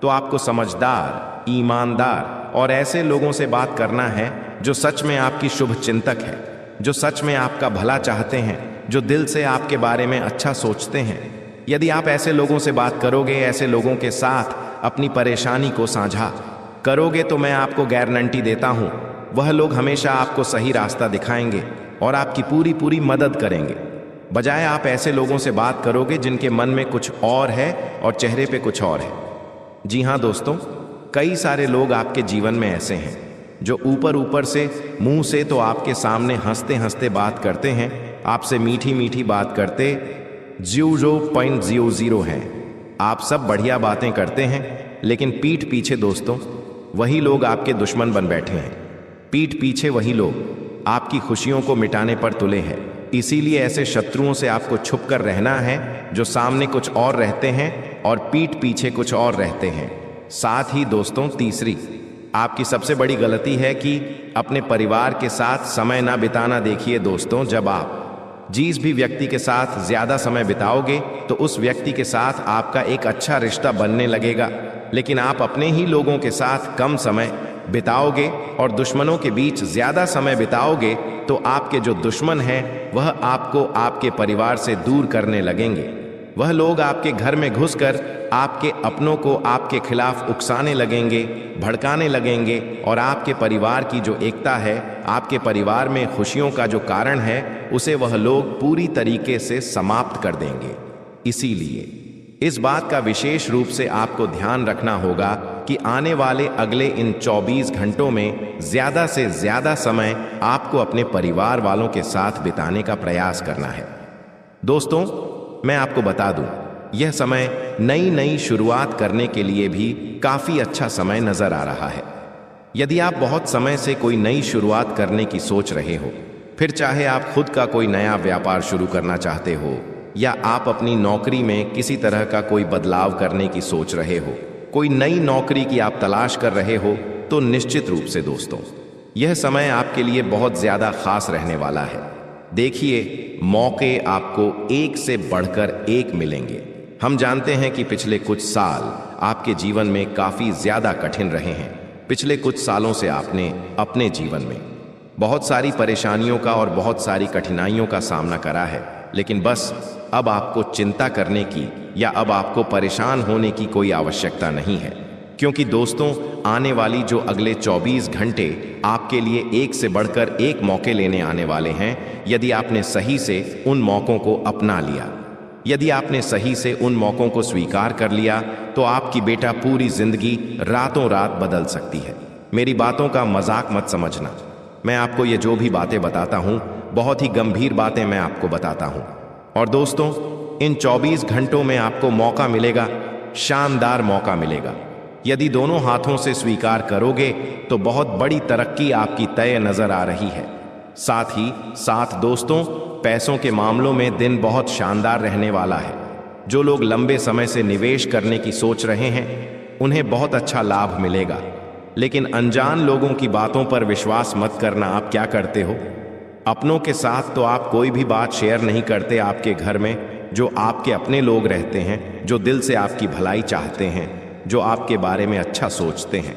तो आपको समझदार, ईमानदार और ऐसे लोगों से बात करना है जो सच में आपकी शुभ चिंतक है, जो सच में आपका भला चाहते हैं, जो दिल से आपके बारे में अच्छा सोचते हैं। यदि आप ऐसे लोगों से बात करोगे, ऐसे लोगों के साथ अपनी परेशानी को साझा करोगे, तो मैं आपको गारंटी देता हूं, वह लोग हमेशा आपको सही रास्ता दिखाएंगे और आपकी पूरी मदद करेंगे। बजाय आप ऐसे लोगों से बात करोगे जिनके मन में कुछ और है और चेहरे पे कुछ और है। जी हाँ दोस्तों, कई सारे लोग आपके जीवन में ऐसे हैं जो ऊपर से, मुंह से तो आपके सामने हंसते हंसते बात करते हैं, आपसे मीठी मीठी बात करते 0.00 हैं। आप सब बढ़िया बातें करते हैं, लेकिन पीठ पीछे दोस्तों वही लोग आपके दुश्मन बन बैठे हैं। पीठ पीछे वही लोग आपकी खुशियों को मिटाने पर तुले हैं। इसीलिए ऐसे शत्रुओं से आपको छुप कर रहना है जो सामने कुछ और रहते हैं और पीठ पीछे कुछ और रहते हैं। साथ ही दोस्तों, तीसरी आपकी सबसे बड़ी गलती है कि अपने परिवार के साथ समय ना बिताना। देखिए दोस्तों, जब आप जिस भी व्यक्ति के साथ ज्यादा समय बिताओगे तो उस व्यक्ति के साथ आपका एक अच्छा रिश्ता बनने लगेगा, लेकिन आप अपने ही लोगों के साथ कम समय बिताओगे और दुश्मनों के बीच ज्यादा समय बिताओगे तो आपके जो दुश्मन हैं वह आपको आपके परिवार से दूर करने लगेंगे। वह लोग आपके घर में घुसकर आपके अपनों को आपके खिलाफ उकसाने लगेंगे, भड़काने लगेंगे और आपके परिवार की जो एकता है, आपके परिवार में खुशियों का जो कारण है, उसे वह लोग पूरी तरीके से समाप्त कर देंगे। इसीलिए इस बात का विशेष रूप से आपको ध्यान रखना होगा कि आने वाले अगले इन 24 घंटों में ज्यादा से ज्यादा समय आपको अपने परिवार वालों के साथ बिताने का प्रयास करना है। दोस्तों, मैं आपको बता दूं, यह समय नई शुरुआत करने के लिए भी काफी अच्छा समय नजर आ रहा है। यदि आप बहुत समय से कोई नई शुरुआत करने की सोच रहे हो, फिर चाहे आप खुद का कोई नया व्यापार शुरू करना चाहते हो या आप अपनी नौकरी में किसी तरह का कोई बदलाव करने की सोच रहे हो, कोई नई नौकरी की आप तलाश कर रहे हो, तो निश्चित रूप से दोस्तों यह समय आपके लिए बहुत ज्यादा खास रहने वाला है। देखिए, मौके आपको एक से बढ़कर एक मिलेंगे। हम जानते हैं कि पिछले कुछ साल आपके जीवन में काफी ज्यादा कठिन रहे हैं। पिछले कुछ सालों से आपने अपने जीवन में बहुत सारी परेशानियों का और बहुत सारी कठिनाइयों का सामना करा है, लेकिन बस अब आपको चिंता करने की या अब आपको परेशान होने की कोई आवश्यकता नहीं है, क्योंकि दोस्तों आने वाली जो अगले 24 घंटे आपके लिए एक से बढ़कर एक मौके लेने आने वाले हैं। यदि आपने सही से उन मौकों को अपना लिया, यदि आपने सही से उन मौकों को स्वीकार कर लिया, तो आपकी बेटा पूरी जिंदगी रातों रात बदल सकती है। मेरी बातों का मजाक मत समझना। मैं आपको ये जो भी बातें बताता हूँ, बहुत ही गंभीर बातें मैं आपको बताता हूँ। और दोस्तों, इन 24 घंटों में आपको मौका मिलेगा, शानदार मौका मिलेगा। यदि दोनों हाथों से स्वीकार करोगे तो बहुत बड़ी तरक्की आपकी तय नजर आ रही है। साथ ही साथ दोस्तों, पैसों के मामलों में दिन बहुत शानदार रहने वाला है। जो लोग लंबे समय से निवेश करने की सोच रहे हैं उन्हें बहुत अच्छा लाभ मिलेगा। लेकिन अनजान लोगों की बातों पर विश्वास मत करना। आप क्या करते हो? अपनों के साथ तो आप कोई भी बात शेयर नहीं करते। आपके घर में जो आपके अपने लोग रहते हैं, जो दिल से आपकी भलाई चाहते हैं, जो आपके बारे में अच्छा सोचते हैं,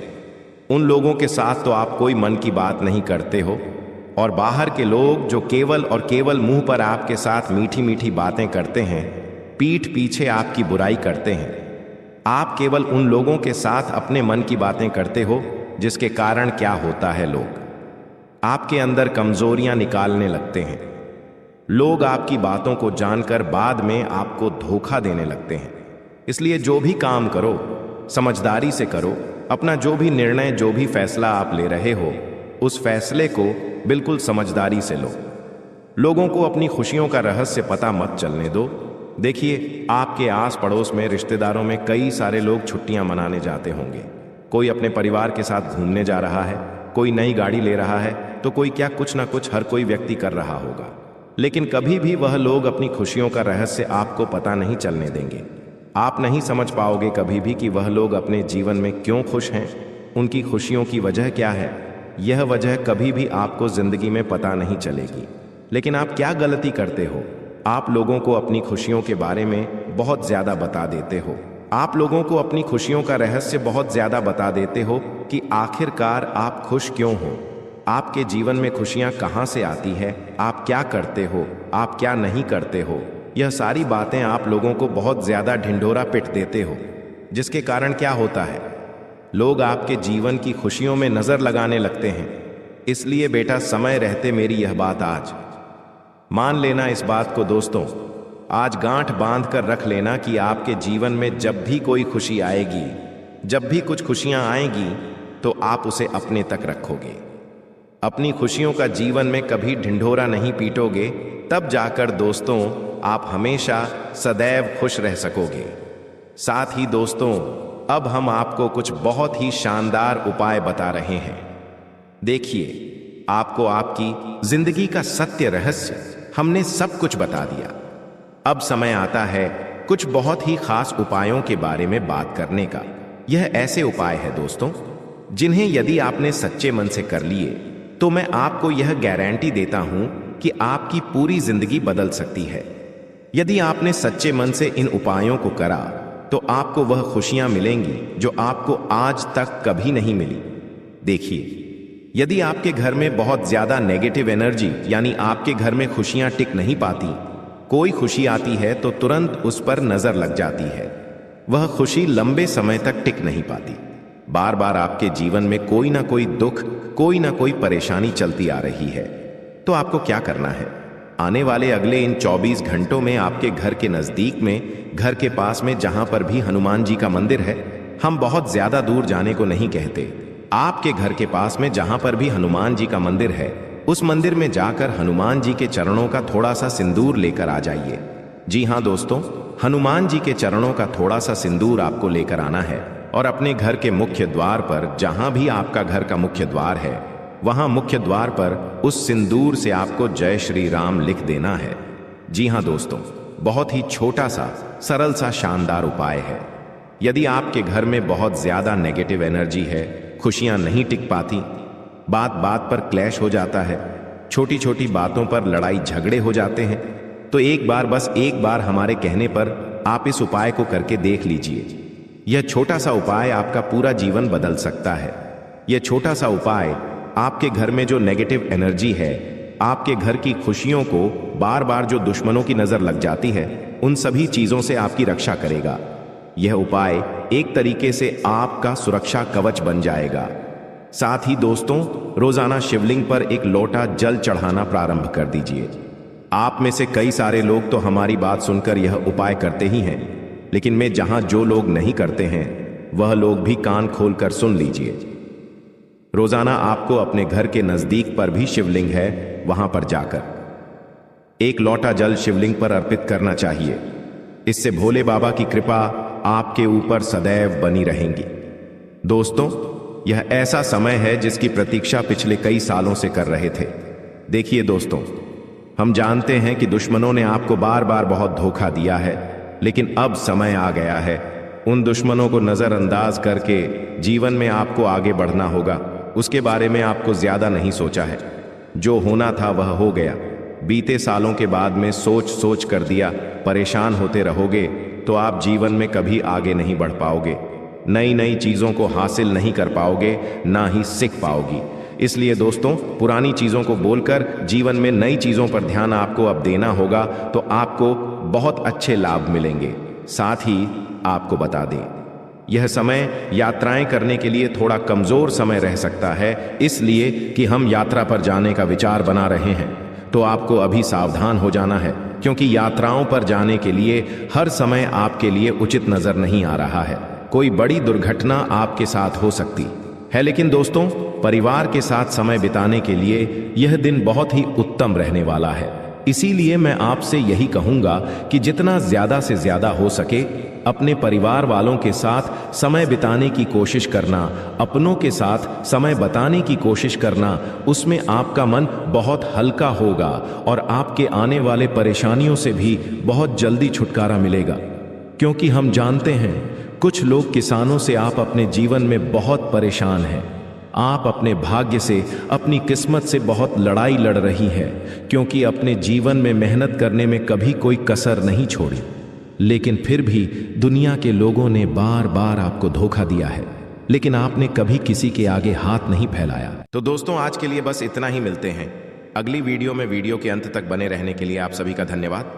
उन लोगों के साथ तो आप कोई मन की बात नहीं करते हो। और बाहर के लोग जो केवल और केवल मुंह पर आपके साथ मीठी मीठी बातें करते हैं, पीठ पीछे आपकी बुराई करते हैं। आप केवल उन लोगों के साथ अपने मन की बातें करते हो, जिसके कारण क्या होता है, लोग आपके अंदर कमजोरियां निकालने लगते हैं। लोग आपकी बातों को जानकर बाद में आपको धोखा देने लगते हैं। इसलिए जो भी काम करो समझदारी से करो। अपना जो भी निर्णय, जो भी फैसला आप ले रहे हो, उस फैसले को बिल्कुल समझदारी से लो। लोगों को अपनी खुशियों का रहस्य पता मत चलने दो। देखिए, आपके आस पड़ोस में, रिश्तेदारों में कई सारे लोग छुट्टियां मनाने जाते होंगे। कोई अपने परिवार के साथ घूमने जा रहा है, कोई नई गाड़ी ले रहा है, तो कोई क्या, कुछ ना कुछ हर कोई व्यक्ति कर रहा होगा। लेकिन कभी भी वह लोग अपनी खुशियों का रहस्य आपको पता नहीं चलने देंगे। आप नहीं समझ पाओगे कभी भी कि वह लोग अपने जीवन में क्यों खुश हैं, उनकी खुशियों की वजह क्या है। यह वजह कभी भी आपको जिंदगी में पता नहीं चलेगी। लेकिन आप क्या गलती करते हो? आप लोगों को अपनी खुशियों के बारे में बहुत ज्यादा बता देते हो। आप लोगों को अपनी खुशियों का रहस्य बहुत ज्यादा बता देते हो कि आखिरकार आप खुश क्यों हो, आपके जीवन में खुशियां कहां से आती है, आप क्या करते हो, आप क्या नहीं करते हो। यह सारी बातें आप लोगों को बहुत ज्यादा ढिंढोरा पिट देते हो, जिसके कारण क्या होता है, लोग आपके जीवन की खुशियों में नजर लगाने लगते हैं। इसलिए बेटा, समय रहते मेरी यह बात आज मान लेना। इस बात को दोस्तों आज गांठ बांध कर रख लेना कि आपके जीवन में जब भी कोई खुशी आएगी, जब भी कुछ खुशियां आएंगी, तो आप उसे अपने तक रखोगे। अपनी खुशियों का जीवन में कभी ढिंढोरा नहीं पीटोगे। तब जाकर दोस्तों आप हमेशा सदैव खुश रह सकोगे। साथ ही दोस्तों, अब हम आपको कुछ बहुत ही शानदार उपाय बता रहे हैं। देखिए, आपको आपकी जिंदगी का सत्य रहस्य हमने सब कुछ बता दिया। अब समय आता है कुछ बहुत ही खास उपायों के बारे में बात करने का। यह ऐसे उपाय है दोस्तों, जिन्हें यदि आपने सच्चे मन से कर लिए तो मैं आपको यह गारंटी देता हूं कि आपकी पूरी जिंदगी बदल सकती है। यदि आपने सच्चे मन से इन उपायों को करा तो आपको वह खुशियां मिलेंगी जो आपको आज तक कभी नहीं मिली। देखिए, यदि आपके घर में बहुत ज्यादा नेगेटिव एनर्जी, यानी आपके घर में खुशियां टिक नहीं पाती, कोई खुशी आती है तो तुरंत उस पर नजर लग जाती है, वह खुशी लंबे समय तक टिक नहीं पाती। बार बार आपके जीवन में कोई ना कोई दुख, कोई ना कोई परेशानी चलती आ रही है, तो आपको क्या करना है? आने वाले अगले इन 24 घंटों में आपके घर के नजदीक में, घर के पास में जहां पर भी हनुमान जी का मंदिर है, हम बहुत ज्यादा दूर जाने को नहीं कहते, आपके घर के पास में जहां पर भी हनुमान जी का मंदिर है, उस मंदिर में जाकर हनुमान जी के चरणों का थोड़ा सा सिंदूर लेकर आ जाइए। जी हाँ दोस्तों, हनुमान जी के चरणों का थोड़ा सा सिंदूर आपको लेकर आना है और अपने घर के मुख्य द्वार पर, जहां भी आपका घर का मुख्य द्वार है, वहां मुख्य द्वार पर उस सिंदूर से आपको जय श्री राम लिख देना है। जी हाँ दोस्तों, बहुत ही छोटा सा, सरल सा, शानदार उपाय है। यदि आपके घर में बहुत ज्यादा नेगेटिव एनर्जी है, खुशियां नहीं टिक पाती, बात बात पर क्लैश हो जाता है, छोटी छोटी बातों पर लड़ाई झगड़े हो जाते हैं, तो एक बार, बस एक बार हमारे कहने पर आप इस उपाय को करके देख लीजिए। यह छोटा सा उपाय आपका पूरा जीवन बदल सकता है। यह छोटा सा उपाय आपके घर में जो नेगेटिव एनर्जी है, आपके घर की खुशियों को बार बार जो दुश्मनों की नजर लग जाती है, उन सभी चीजों से आपकी रक्षा करेगा। यह उपाय एक तरीके से आपका सुरक्षा कवच बन जाएगा। साथ ही दोस्तों, रोजाना शिवलिंग पर एक लोटा जल चढ़ाना प्रारंभ कर दीजिए। आप में से कई सारे लोग तो हमारी बात सुनकर यह उपाय करते ही हैं, लेकिन मैं जहां जो लोग नहीं करते हैं, वह लोग भी कान खोलकर सुन लीजिए। रोजाना आपको अपने घर के नजदीक पर भी शिवलिंग है, वहां पर जाकर एक लोटा जल शिवलिंग पर अर्पित करना चाहिए। इससे भोले बाबा की कृपा आपके ऊपर सदैव बनी रहेंगी। दोस्तों, यह ऐसा समय है जिसकी प्रतीक्षा पिछले कई सालों से कर रहे थे। देखिए दोस्तों, हम जानते हैं कि दुश्मनों ने आपको बार बार बहुत धोखा दिया है, लेकिन अब समय आ गया है उन दुश्मनों को नज़रअंदाज करके जीवन में आपको आगे बढ़ना होगा। उसके बारे में आपको ज़्यादा नहीं सोचा है। जो होना था वह हो गया। बीते सालों के बाद में सोच सोच कर दिया। परेशान होते रहोगे तो आप जीवन में कभी आगे नहीं बढ़ पाओगे, नई नई चीज़ों को हासिल नहीं कर पाओगे, ना ही सीख पाओगी। इसलिए दोस्तों, पुरानी चीज़ों को बोलकर जीवन में नई चीज़ों पर ध्यान आपको अब देना होगा, तो आपको बहुत अच्छे लाभ मिलेंगे। साथ ही आपको बता दें, यह समय यात्राएं करने के लिए थोड़ा कमज़ोर समय रह सकता है, इसलिए कि हम यात्रा पर जाने का विचार बना रहे हैं। तो आपको अभी सावधान हो जाना है, क्योंकि यात्राओं पर जाने के लिए हर समय आपके लिए उचित नज़र नहीं आ रहा है। कोई बड़ी दुर्घटना आपके साथ हो सकती है। लेकिन दोस्तों, परिवार के साथ समय बिताने के लिए यह दिन बहुत ही उत्तम रहने वाला है। इसीलिए मैं आपसे यही कहूंगा कि जितना ज़्यादा से ज़्यादा हो सके अपने परिवार वालों के साथ समय बिताने की कोशिश करना, अपनों के साथ समय बिताने की कोशिश करना, उसमें आपका मन बहुत हल्का होगा और आपके आने वाले परेशानियों से भी बहुत जल्दी छुटकारा मिलेगा। क्योंकि हम जानते हैं कुछ लोग किसानों से आप अपने जीवन में बहुत परेशान हैं। आप अपने भाग्य से, अपनी किस्मत से बहुत लड़ाई लड़ रही है, क्योंकि अपने जीवन में मेहनत करने में कभी कोई कसर नहीं छोड़ी। लेकिन फिर भी दुनिया के लोगों ने बार बार आपको धोखा दिया है, लेकिन आपने कभी किसी के आगे हाथ नहीं फैलाया। तो दोस्तों, आज के लिए बस इतना ही। मिलते हैं अगली वीडियो में। वीडियो के अंत तक बने रहने के लिए आप सभी का धन्यवाद।